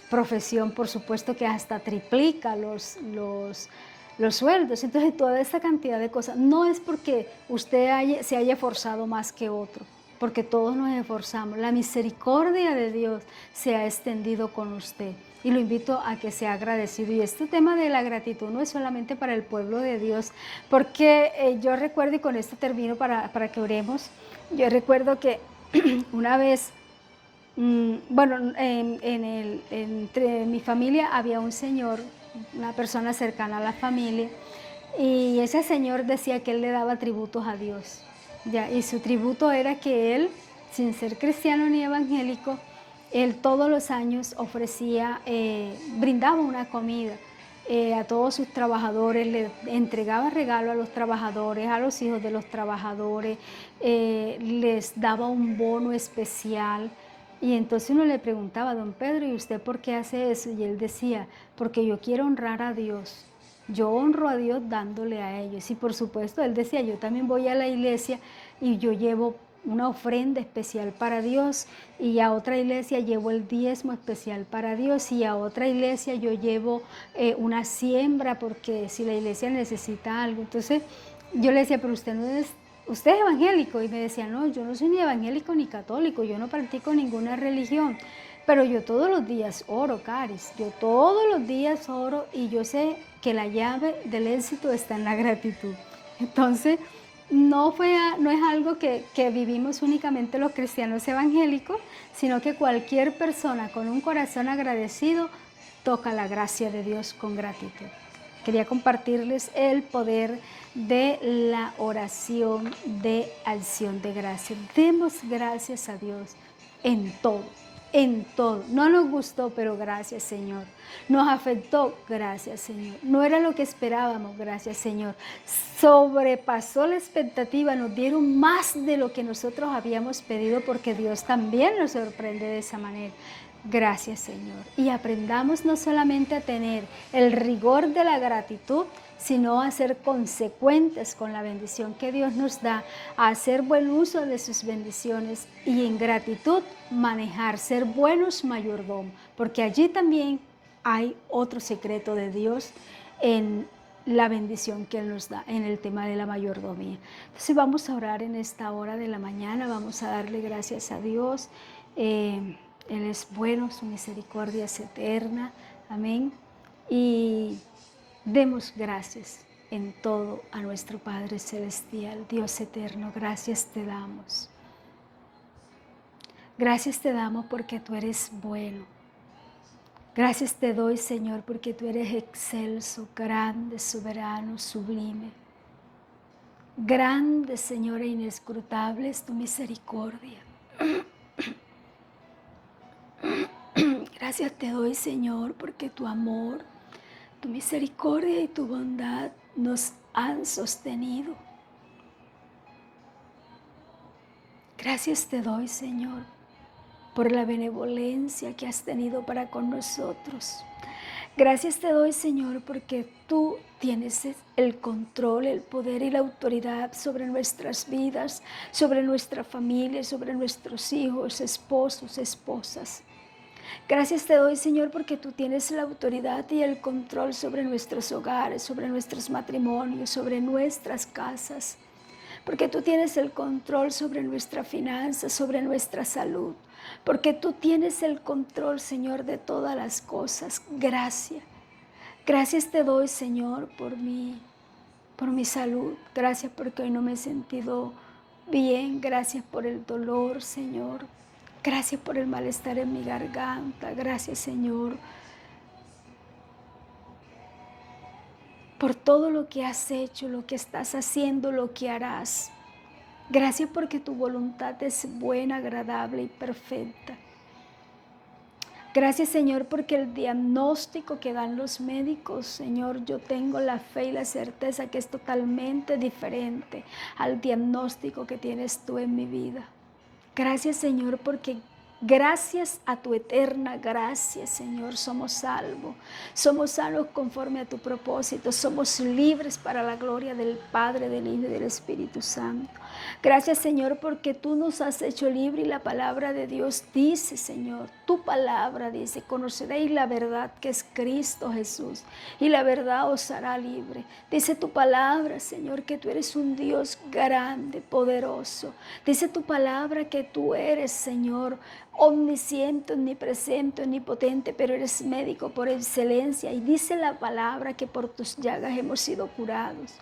Speaker 1: profesión, por supuesto que hasta triplica los sueldos. Entonces, toda esta cantidad de cosas no es porque usted se haya esforzado más que otro, porque todos nos esforzamos. La misericordia de Dios se ha extendido con usted y lo invito a que sea agradecido. Y este tema de la gratitud no es solamente para el pueblo de Dios, porque yo recuerdo, y con esto termino para que oremos, yo recuerdo que una vez, bueno, entre mi familia había un señor, una persona cercana a la familia, y ese señor decía que él le daba tributos a Dios, ¿ya? Y su tributo era que él, sin ser cristiano ni evangélico, él todos los años ofrecía, brindaba una comida a todos sus trabajadores, le entregaba regalo a los trabajadores, a los hijos de los trabajadores, les daba un bono especial. Y entonces uno le preguntaba, don Pedro, ¿y usted por qué hace eso? Y él decía, porque yo quiero honrar a Dios. Yo honro a Dios dándole a ellos. Y por supuesto, él decía, yo también voy a la iglesia y yo llevo una ofrenda especial para Dios, y a otra iglesia llevo el diezmo especial para Dios, y a otra iglesia yo llevo una siembra porque si la iglesia necesita algo. Entonces yo le decía, pero usted es evangélico, y me decía, no, yo no soy ni evangélico ni católico, yo no practico ninguna religión, pero yo todos los días oro, Caris, yo todos los días oro, y yo sé que la llave del éxito está en la gratitud. Entonces, no es algo que vivimos únicamente los cristianos evangélicos, sino que cualquier persona con un corazón agradecido toca la gracia de Dios con gratitud. Quería compartirles el poder de la oración de acción de gracia. Demos gracias a Dios en todo, en todo. No nos gustó, pero gracias, Señor. Nos afectó, gracias, Señor. No era lo que esperábamos, gracias, Señor. Sobrepasó la expectativa, nos dieron más de lo que nosotros habíamos pedido, porque Dios también nos sorprende de esa manera. Gracias, Señor. Y aprendamos no solamente a tener el rigor de la gratitud, sino a ser consecuentes con la bendición que Dios nos da, a hacer buen uso de sus bendiciones y en gratitud manejar, ser buenos mayordomos, porque allí también hay otro secreto de Dios en la bendición que Él nos da en el tema de la mayordomía. Entonces vamos a orar en esta hora de la mañana, vamos a darle gracias a Dios. Él es bueno, su misericordia es eterna. Amén. Y demos gracias en todo a nuestro Padre Celestial, Dios eterno. Gracias te damos. Gracias te damos porque tú eres bueno. Gracias te doy, Señor, porque tú eres excelso, grande, soberano, sublime. Grande, Señor, e inescrutable es tu misericordia. Gracias te doy, Señor, porque tu amor, tu misericordia y tu bondad nos han sostenido. Gracias te doy, Señor, por la benevolencia que has tenido para con nosotros. Gracias te doy, Señor, porque tú tienes el control, el poder y la autoridad sobre nuestras vidas, sobre nuestra familia, sobre nuestros hijos, esposos, esposas. Gracias te doy, Señor, porque tú tienes la autoridad y el control sobre nuestros hogares, sobre nuestros matrimonios, sobre nuestras casas. Porque tú tienes el control sobre nuestra finanza, sobre nuestra salud. Porque tú tienes el control, Señor, de todas las cosas. Gracias. Gracias te doy, Señor, por mi salud. Gracias porque hoy no me he sentido bien. Gracias por el dolor, Señor. Gracias por el malestar en mi garganta. Gracias, Señor, por todo lo que has hecho, lo que estás haciendo, lo que harás. Gracias porque tu voluntad es buena, agradable y perfecta. Gracias, Señor, porque el diagnóstico que dan los médicos, Señor, yo tengo la fe y la certeza que es totalmente diferente al diagnóstico que tienes tú en mi vida. Gracias, Señor, porque gracias a tu eterna gracia, Señor, somos salvos. Somos salvos conforme a tu propósito. Somos libres para la gloria del Padre, del Hijo y del Espíritu Santo. Gracias, Señor, porque tú nos has hecho libre y la palabra de Dios dice, Señor, tu palabra dice, conoceréis la verdad que es Cristo Jesús y la verdad os hará libre. Dice tu palabra, Señor, que tú eres un Dios grande, poderoso. Dice tu palabra que tú eres, Señor, omnisciente, omnipresente, omnipotente, pero eres médico por excelencia. Y dice la palabra que por tus llagas hemos sido curados.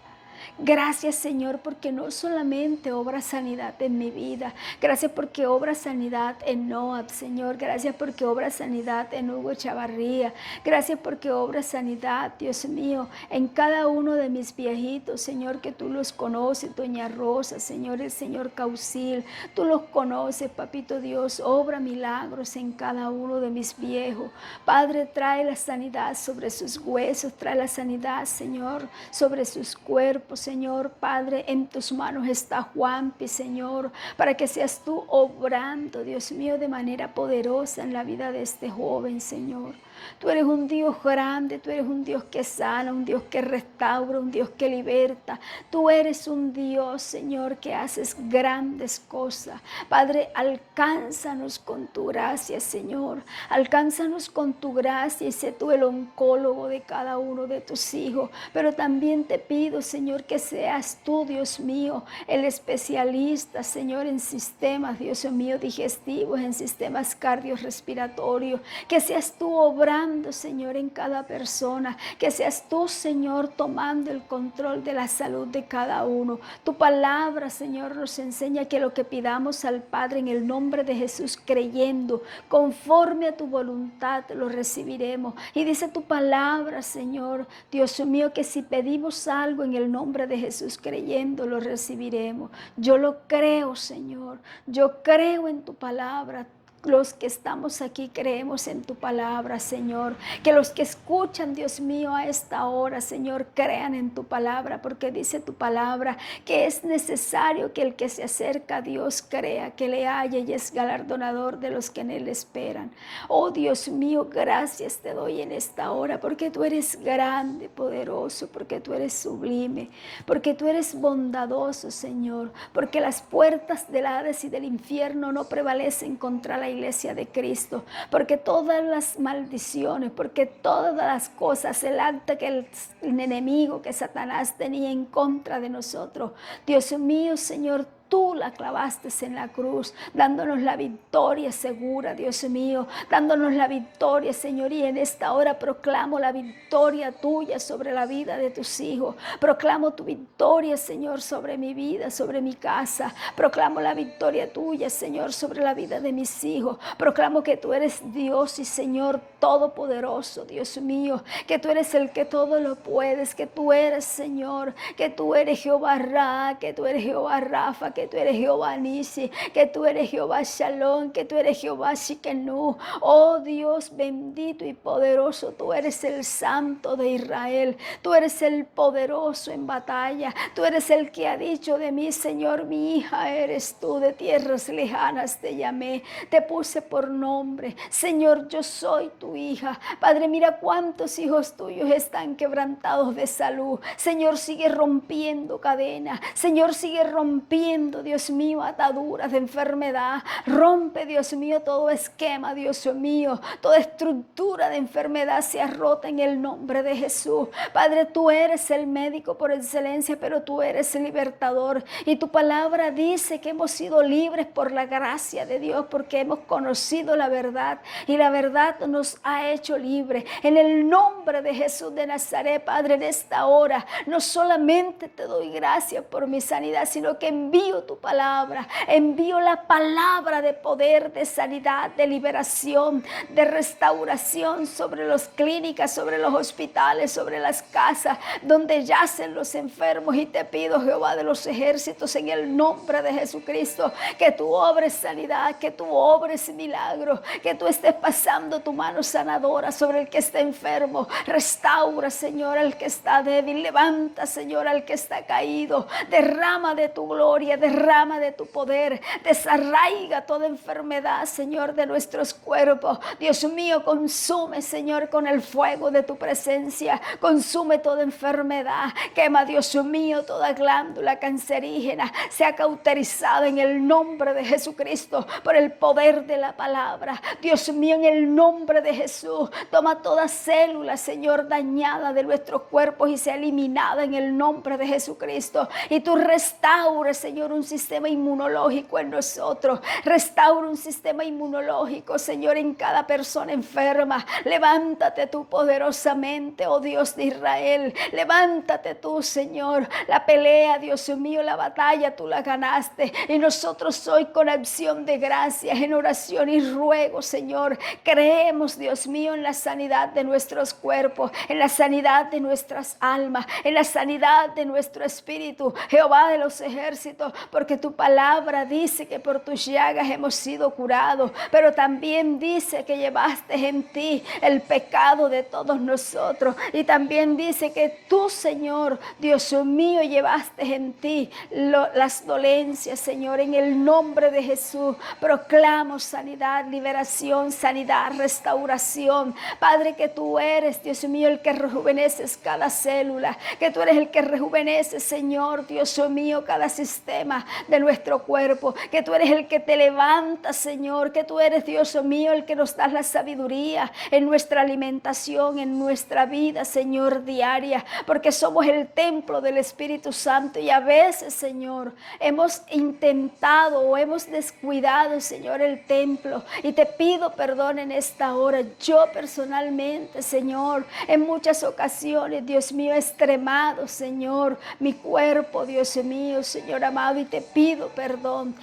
Speaker 1: Gracias, Señor, porque no solamente obra sanidad en mi vida. Gracias porque obra sanidad en Noab, Señor. Gracias porque obra sanidad en Hugo Chavarría. Gracias porque obra sanidad, Dios mío, en cada uno de mis viejitos, Señor, que tú los conoces, doña Rosa, Señor, el Señor Caucil. Tú los conoces, papito Dios. Obra milagros en cada uno de mis viejos. Padre, trae la sanidad sobre sus huesos. Trae la sanidad, Señor, sobre sus cuerpos. Señor, Padre, en tus manos está Juanpi, Señor, para que seas tú obrando, Dios mío, de manera poderosa en la vida de este joven, Señor. Tú eres un Dios grande, tú eres un Dios que sana, un Dios que restaura, un Dios que liberta. Tú eres un Dios, Señor, que haces grandes cosas. Padre, alcánzanos con tu gracia, Señor. Alcánzanos con tu gracia y sé tú el oncólogo de cada uno de tus hijos. Pero también te pido, Señor, que seas tú, Dios mío, el especialista, Señor, en sistemas, Dios mío, digestivos, en sistemas cardiorrespiratorios. Que seas tú obrando, Señor, en cada persona. Que seas tú, Señor, tomando el control de la salud de cada uno. Tu palabra, Señor, nos enseña que lo que pidamos al Padre en el nombre de Jesús, creyendo, conforme a tu voluntad, lo recibiremos. Y dice tu palabra, Señor, Dios mío, que si pedimos algo en el nombre de Jesús, creyendo, lo recibiremos. Yo lo creo, Señor. Yo creo en tu palabra. los que estamos aquí creemos en tu palabra, Señor. Que los que escuchan, Dios mío, a esta hora, Señor, crean en tu palabra, porque dice tu palabra que es necesario que el que se acerca a Dios crea que le haya y es galardonador de los que en él esperan. Oh Dios mío, gracias te doy en esta hora, porque tú eres grande, poderoso, porque tú eres sublime, porque tú eres bondadoso, Señor, porque las puertas del Hades y del infierno no prevalecen contra la iglesia de Cristo, porque todas las maldiciones, porque todas las cosas, el acta que el enemigo, que Satanás tenía en contra de nosotros, Dios mío, Señor, tú la clavaste en la cruz, dándonos la victoria segura, Dios mío, dándonos la victoria, Señor, y en esta hora proclamo la victoria tuya sobre la vida de tus hijos, proclamo tu victoria, Señor, sobre mi vida, sobre mi casa, proclamo la victoria tuya, Señor, sobre la vida de mis hijos, proclamo que tú eres Dios y Señor todopoderoso, Dios mío, que tú eres el que todo lo puedes, que tú eres, Señor, que tú eres Jehová Ra, que tú eres Jehová Rafa, que tú eres Jehová Nisi, que tú eres Jehová Shalom, que tú eres Jehová Shikenu. Oh Dios bendito y poderoso, tú eres el Santo de Israel, tú eres el poderoso en batalla, tú eres el que ha dicho de mí, Señor, mi hija eres tú, de tierras lejanas te llamé, te puse por nombre, Señor, yo soy tu hija. Padre, mira cuántos hijos tuyos están quebrantados de salud, Señor, sigue rompiendo cadenas, Señor, sigue rompiendo, Dios mío, ataduras de enfermedad, rompe, Dios mío, todo esquema, Dios mío, toda estructura de enfermedad sea rota en el nombre de Jesús. Padre, tú eres el médico por excelencia, pero tú eres el libertador, y tu palabra dice que hemos sido libres por la gracia de Dios, porque hemos conocido la verdad, y la verdad nos ha hecho libres. En el nombre de Jesús de Nazaret, Padre, en esta hora no solamente te doy gracias por mi sanidad, sino que envío tu palabra, envío la palabra de poder, de sanidad, de liberación, de restauración sobre las clínicas, sobre los hospitales, sobre las casas donde yacen los enfermos, y te pido, Jehová de los ejércitos, en el nombre de Jesucristo, que tú obres sanidad, que tú obres milagro, que tú estés pasando tu mano sanadora sobre el que está enfermo. Restaura, Señor, al que está débil, levanta, Señor, al que está caído, derrama de tu gloria, derrama de tu poder, desarraiga toda enfermedad, Señor, de nuestros cuerpos. Dios mío, consume, Señor, con el fuego de tu presencia, consume toda enfermedad, quema, Dios mío, toda glándula cancerígena, sea cauterizada en el nombre de Jesucristo, por el poder de la palabra. Dios mío, en el nombre de Jesús, toma toda célula, Señor, dañada de nuestros cuerpos y sea eliminada en el nombre de Jesucristo, y tú restaura, Señor, un sistema inmunológico en nosotros, restaura un sistema inmunológico, Señor, en cada persona enferma. Levántate tú poderosamente, oh Dios de Israel, levántate tú, Señor. La pelea, Dios mío, la batalla tú la ganaste, y nosotros hoy con acción de gracias, en oración y ruego, Señor, creemos, Dios mío, en la sanidad de nuestros cuerpos, en la sanidad de nuestras almas, en la sanidad de nuestro espíritu, Jehová de los ejércitos, porque tu palabra dice que por tus llagas hemos sido curados, pero también dice que llevaste en ti el pecado de todos nosotros, y también dice que tú, Señor, Dios mío, llevaste en ti las dolencias, Señor. En el nombre de Jesús proclamo sanidad, liberación, sanidad, restauración, Padre, que tú eres, Dios mío, el que rejuveneces cada célula, que tú eres el que rejuveneces, Señor, Dios mío, cada sistema de nuestro cuerpo, que tú eres el que te levanta, Señor, que tú eres, Dios mío, el que nos das la sabiduría en nuestra alimentación, en nuestra vida, Señor, diaria, porque somos el templo del Espíritu Santo, y a veces, Señor, hemos intentado o hemos descuidado, Señor, el templo, y te pido perdón en esta hora. Yo personalmente, Señor, en muchas ocasiones, Dios mío, he extremado, Señor, mi cuerpo, Dios mío, Señor amado, y te pido perdón,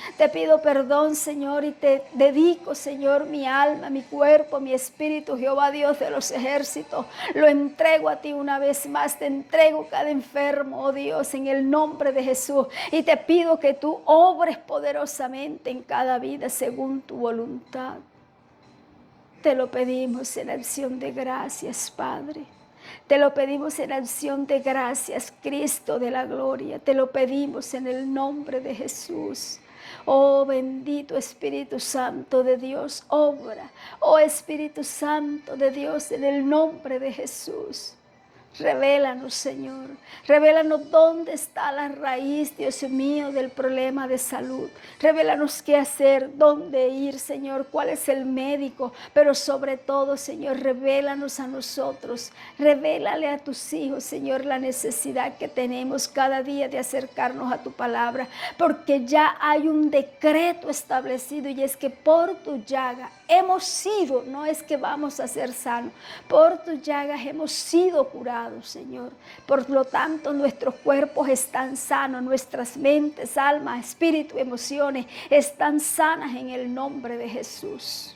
Speaker 1: Señor, y te dedico, Señor, mi alma, mi cuerpo, mi espíritu, Jehová Dios de los ejércitos, lo entrego a ti una vez más, te entrego cada enfermo, oh Dios, en el nombre de Jesús, y te pido que tú obres poderosamente en cada vida según tu voluntad. Te lo pedimos en acción de gracias, Padre. Te lo pedimos en acción de gracias, Cristo de la gloria. Te lo pedimos en el nombre de Jesús. Oh bendito Espíritu Santo de Dios, obra. Oh Espíritu Santo de Dios, en el nombre de Jesús. Revélanos, Señor, revélanos dónde está la raíz, Dios mío, del problema de salud. Revélanos qué hacer, dónde ir, Señor, cuál es el médico, pero sobre todo, Señor, revélanos a nosotros, revélale a tus hijos, Señor, la necesidad que tenemos cada día de acercarnos a tu palabra, porque ya hay un decreto establecido y es que por tu llaga hemos sido, no es que vamos a ser sanos, por tus llagas hemos sido curados, Señor. Por lo tanto, nuestros cuerpos están sanos, nuestras mentes, almas, espíritu, emociones están sanas en el nombre de Jesús.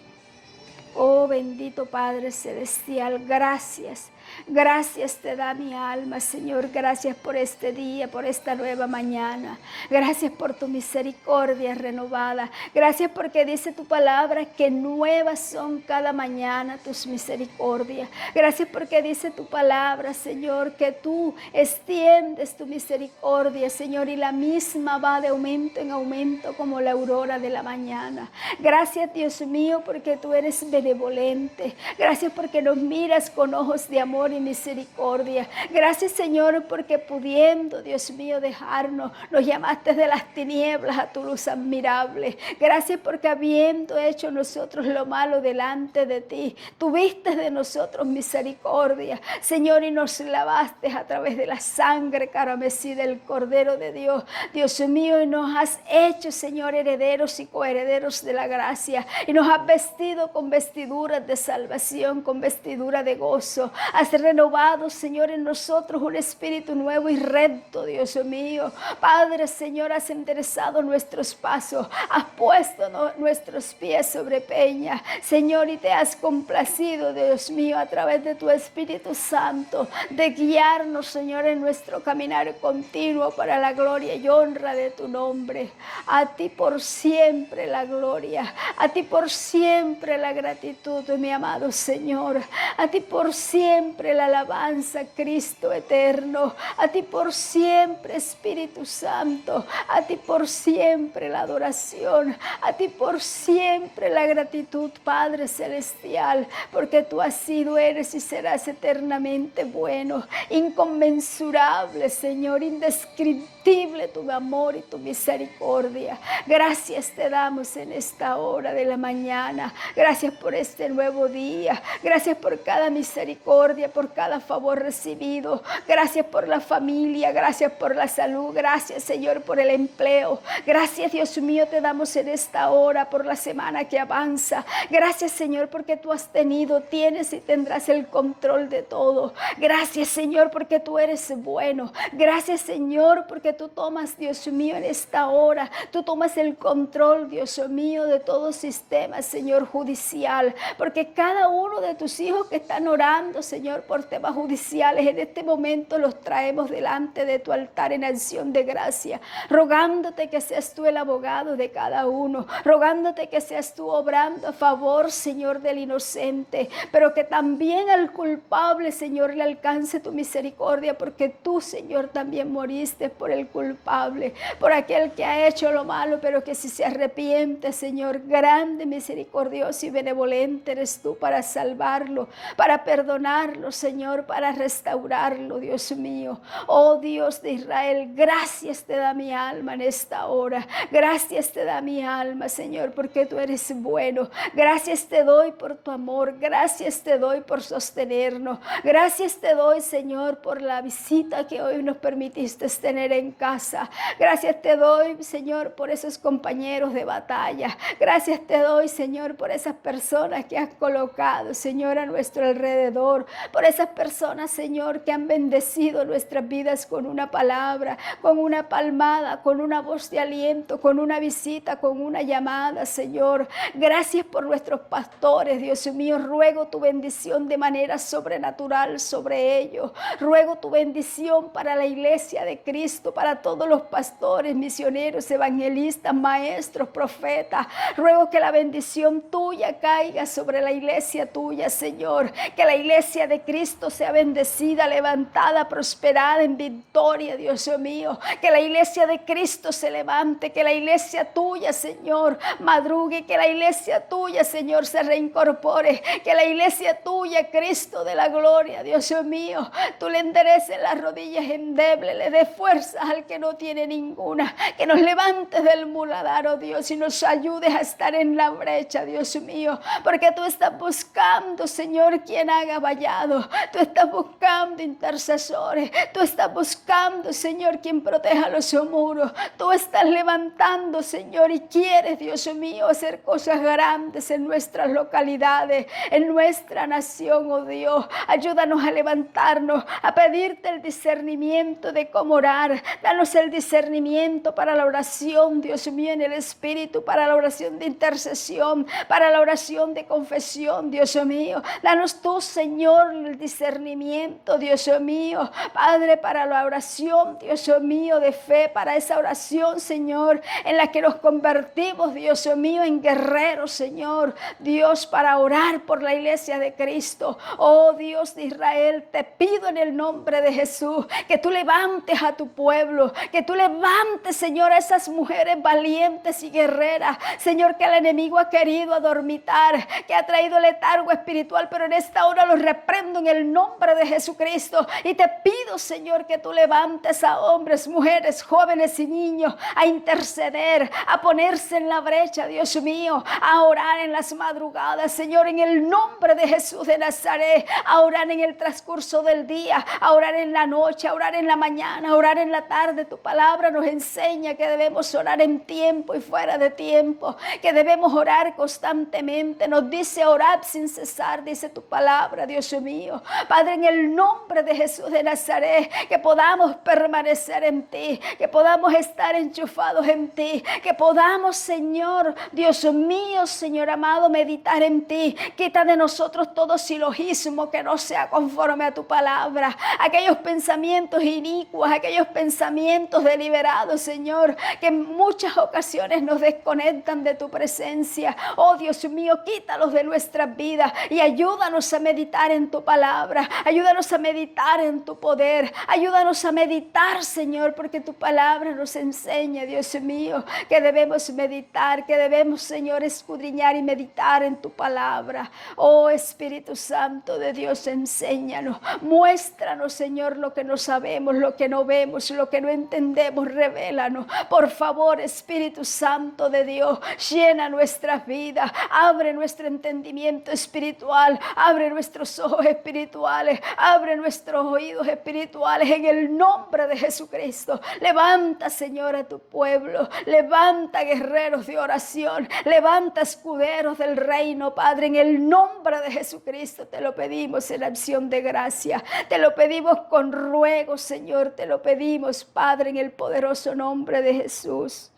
Speaker 1: Oh bendito Padre Celestial, gracias. Gracias te da mi alma, Señor. Gracias por este día, por esta nueva mañana. Gracias por tu misericordia renovada. Gracias porque dice tu palabra que nuevas son cada mañana tus misericordias. Gracias porque dice tu palabra, Señor, que tú extiendes tu misericordia, Señor, y la misma va de aumento en aumento como la aurora de la mañana. Gracias, Dios mío, porque tú eres benevolente. Gracias porque nos miras con ojos de amor y misericordia. Gracias, Señor, porque pudiendo, Dios mío, dejarnos, nos llamaste de las tinieblas a tu luz admirable. Gracias porque habiendo hecho nosotros lo malo delante de ti, tuviste de nosotros misericordia, Señor, y nos lavaste a través de la sangre carmesí del Cordero de Dios. Dios mío, y nos has hecho, Señor, herederos y coherederos de la gracia, y nos has vestido con vestiduras de salvación, con vestidura de gozo. Has renovado, Señor, en nosotros un espíritu nuevo y recto, Dios mío. Padre, Señor, has enderezado nuestros pasos, has puesto nuestros pies sobre peña, Señor, y te has complacido, Dios mío, a través de tu Espíritu Santo, de guiarnos, Señor, en nuestro caminar continuo para la gloria y honra de tu nombre. A ti por siempre la gloria, a ti por siempre la gratitud, mi amado Señor, a ti por siempre la alabanza, Cristo eterno, a ti por siempre, Espíritu Santo, a ti por siempre la adoración, a ti por siempre la gratitud, Padre Celestial, porque tú has sido, eres y serás eternamente bueno, inconmensurable, Señor, indescriptible tu amor y tu misericordia. Gracias te damos en esta hora de la mañana, gracias por este nuevo día, gracias por cada misericordia, por cada favor recibido, gracias por la familia, gracias por la salud, gracias, Señor, por el empleo, gracias, Dios mío, te damos en esta hora por la semana que avanza, gracias, Señor, porque tú has tenido, tienes y tendrás el control de todo, gracias, Señor, porque tú eres bueno, gracias, Señor, porque tú tomas, Dios mío, en esta hora, tú tomas el control, Dios mío, de todo sistema, Señor, judicial, porque cada uno de tus hijos que están orando, Señor, por temas judiciales, en este momento los traemos delante de tu altar en acción de gracia, rogándote que seas tú el abogado de cada uno, rogándote que seas tú obrando a favor, Señor, del inocente, pero que también al culpable, Señor, le alcance tu misericordia, porque tú, Señor, también moriste por el culpable, por aquel que ha hecho lo malo, pero que si se arrepiente, Señor, grande, misericordioso y benevolente eres tú para salvarlo, para perdonarlo, Señor, para restaurarlo, Dios mío. Oh Dios de Israel, gracias te da mi alma en esta hora, gracias te da mi alma, Señor, porque tú eres bueno, gracias te doy por tu amor, gracias te doy por sostenernos, gracias te doy, Señor, por la visita que hoy nos permitiste tener en casa, gracias te doy, Señor, por esos compañeros de batalla, gracias te doy, Señor, por esas personas que has colocado, Señor, a nuestro alrededor, por esas personas, Señor, que han bendecido nuestras vidas con una palabra, con una palmada, con una voz de aliento, con una visita, con una llamada, Señor. Gracias por nuestros pastores, Dios mío. Ruego tu bendición de manera sobrenatural sobre ellos. Ruego tu bendición para la iglesia de Cristo, para todos los pastores, misioneros, evangelistas, maestros, profetas. Ruego que la bendición tuya caiga sobre la iglesia tuya, Señor. Que la iglesia de Cristo sea bendecida, levantada, prosperada en victoria, Dios mío. Que la iglesia de Cristo se levante, que la iglesia tuya, Señor, madrugue, que la iglesia tuya, Señor, se reincorpore, que la iglesia tuya, Cristo de la gloria, Dios mío, tú le endereces las rodillas endebles, le des fuerzas al que no tiene ninguna, que nos levantes del muladar, Dios, y nos ayudes a estar en la brecha, Dios mío, porque tú estás buscando, Señor, quien haga vallado, tú estás buscando intercesores, tú estás buscando, Señor, quien proteja los muros, tú estás levantando, Señor, y quieres, Dios mío, hacer cosas grandes en nuestras localidades, en nuestra nación, oh Dios. Ayúdanos a levantarnos, a pedirte el discernimiento de cómo orar. Danos el discernimiento para la oración, Dios mío, en el Espíritu, para la oración de intercesión, para la oración de confesión, Dios mío. Danos tú, Señor, el discernimiento, Dios mío, Padre, para la oración, Dios mío, de fe, para esa oración, Señor, en la que nos convertimos, Dios mío, en guerreros, Señor, Dios, para orar por la iglesia de Cristo. Oh Dios de Israel, te pido en el nombre de Jesús que tú levantes a tu pueblo, que tú levantes, Señor, a esas mujeres valientes y guerreras, Señor, que el enemigo ha querido adormitar, que ha traído letargo espiritual, pero en esta hora los reprendo en el nombre de Jesucristo y te pido, Señor, que tú levantes a hombres, mujeres, jóvenes y niños a interceder, a ponerse en la brecha, Dios mío, a orar en las madrugadas, Señor, en el nombre de Jesús de Nazaret, a orar en el transcurso del día, a orar en la noche, a orar en la mañana, a orar en la tarde. Tu palabra nos enseña que debemos orar en tiempo y fuera de tiempo, que debemos orar constantemente. Nos dice orad sin cesar, dice tu palabra, Dios mío. Padre, en el nombre de Jesús de Nazaret, que podamos permanecer en ti, que podamos estar enchufados en ti, que podamos, Señor, Dios mío, Señor amado, meditar en ti. Quita de nosotros todo silogismo que no sea conforme a tu palabra, aquellos pensamientos inicuos, aquellos pensamientos deliberados, Señor, que en muchas ocasiones nos desconectan de tu presencia. Oh Dios mío, quítalos de nuestras vidas y ayúdanos a meditar en tu palabra, ayúdanos a meditar en tu poder, ayúdanos a meditar, Señor, porque tu palabra nos enseña, Dios mío, que debemos meditar, que debemos, Señor, escudriñar y meditar en tu palabra. Oh Espíritu Santo de Dios, enséñanos, muéstranos, Señor, lo que no sabemos, lo que no vemos, lo que no entendemos, revélanos. Por favor, Espíritu Santo de Dios, llena nuestras vidas, abre nuestro entendimiento espiritual, abre nuestros ojos espirituales, abre nuestros oídos espirituales en el nombre de Jesucristo. Levanta, Señor, a tu pueblo, levanta guerreros de oración, levanta escuderos del reino, Padre, en el nombre de Jesucristo te lo pedimos en acción de gracia, te lo pedimos con ruego, Señor, te lo pedimos, Padre, en el poderoso nombre de Jesús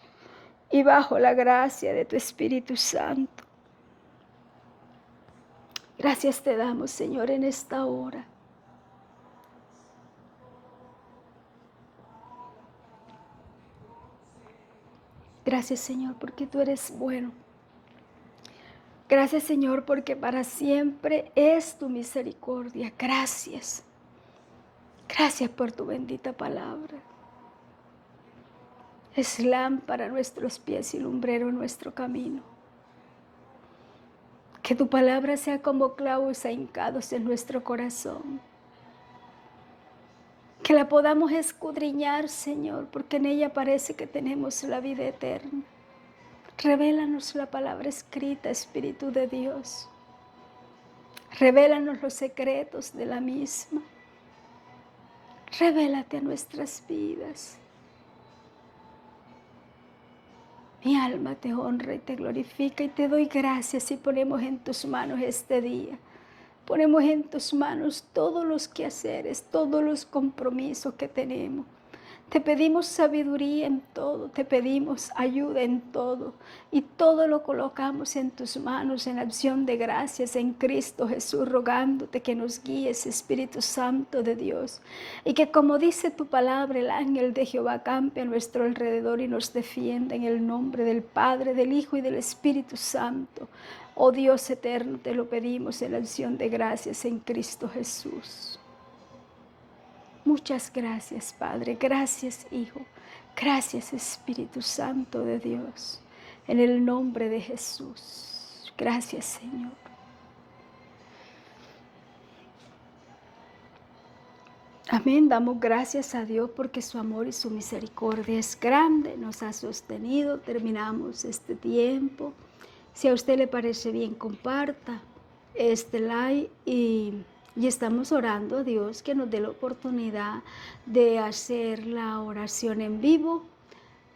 Speaker 1: y bajo la gracia de tu Espíritu Santo. Gracias te damos, Señor, en esta hora. Gracias, Señor, porque tú eres bueno. Gracias, Señor, porque para siempre es tu misericordia. Gracias. Gracias por tu bendita palabra. Es lámpara a nuestros pies y lumbrero nuestro camino. Que tu palabra sea como clavos ahincados en nuestro corazón. Que la podamos escudriñar, Señor, porque en ella parece que tenemos la vida eterna. Revélanos la palabra escrita, Espíritu de Dios. Revélanos los secretos de la misma. Revélate a nuestras vidas. Mi alma te honra y te glorifica y te doy gracias y ponemos en tus manos este día Ponemos en tus manos todos los quehaceres, todos los compromisos que tenemos. Te pedimos sabiduría en todo, te pedimos ayuda en todo y todo lo colocamos en tus manos en acción de gracias en Cristo Jesús, rogándote que nos guíes, Espíritu Santo de Dios, y que como dice tu palabra, el ángel de Jehová campe a nuestro alrededor y nos defienda en el nombre del Padre, del Hijo y del Espíritu Santo. Oh Dios eterno, te lo pedimos en acción de gracias en Cristo Jesús. Muchas gracias, Padre. Gracias, Hijo. Gracias, Espíritu Santo de Dios. En el nombre de Jesús. Gracias, Señor. Amén. Damos gracias a Dios porque su amor y su misericordia es grande. Nos ha sostenido. Terminamos este tiempo. Si a usted le parece bien, comparta este like y estamos orando a Dios que nos dé la oportunidad de hacer la oración en vivo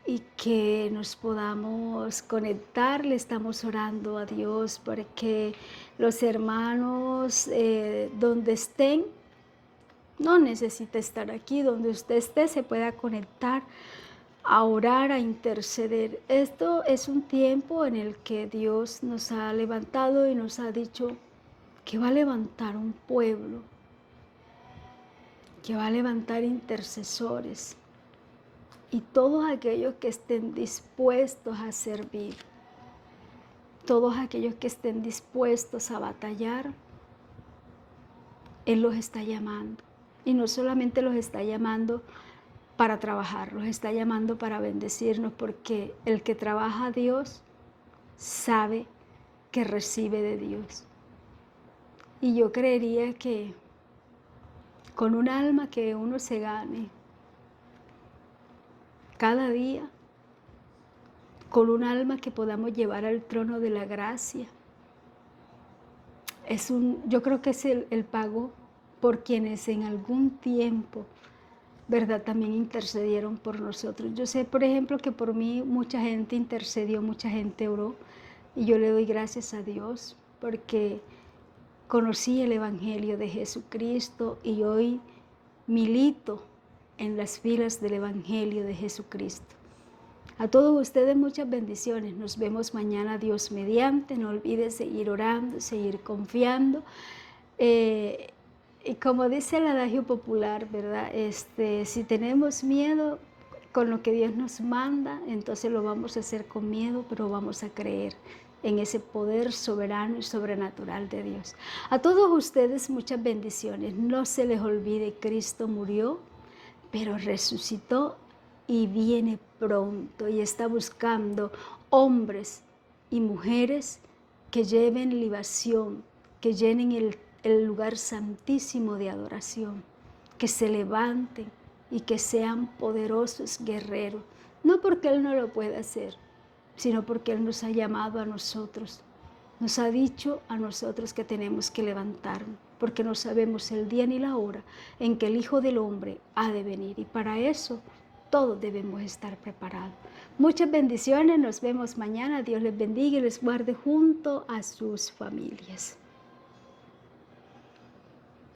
Speaker 1: y que nos podamos conectar. Le estamos orando a Dios para que los hermanos donde estén, no necesita estar aquí, donde usted esté se pueda conectar a orar, a interceder. Esto es un tiempo en el que Dios nos ha levantado y nos ha dicho que va a levantar un pueblo, que va a levantar intercesores y todos aquellos que estén dispuestos a servir, todos aquellos que estén dispuestos a batallar, Él los está llamando. Y no solamente los está llamando para trabajar, los está llamando para bendecirnos, porque el que trabaja a Dios sabe que recibe de Dios. Y yo creería que con un alma que uno se gane cada día, con un alma que podamos llevar al trono de la gracia, yo creo que es el pago por quienes en algún tiempo, ¿verdad?, también intercedieron por nosotros. Yo sé, por ejemplo, que por mí mucha gente intercedió, mucha gente oró, y yo le doy gracias a Dios porque conocí el Evangelio de Jesucristo y hoy milito en las filas del Evangelio de Jesucristo. A todos ustedes muchas bendiciones. Nos vemos mañana, Dios mediante. No olvides seguir orando, seguir confiando. Y como dice el adagio popular, ¿verdad? Si tenemos miedo con lo que Dios nos manda, entonces lo vamos a hacer con miedo, pero vamos a creer en ese poder soberano y sobrenatural de Dios. A todos ustedes muchas bendiciones. No se les olvide, Cristo murió, pero resucitó y viene pronto y está buscando hombres y mujeres que lleven libación, que llenen el lugar santísimo de adoración, que se levanten y que sean poderosos guerreros, no porque Él no lo pueda hacer, sino porque Él nos ha llamado a nosotros, nos ha dicho a nosotros que tenemos que levantarnos, porque no sabemos el día ni la hora en que el Hijo del Hombre ha de venir, y para eso todos debemos estar preparados. Muchas bendiciones, nos vemos mañana. Dios les bendiga y les guarde junto a sus familias.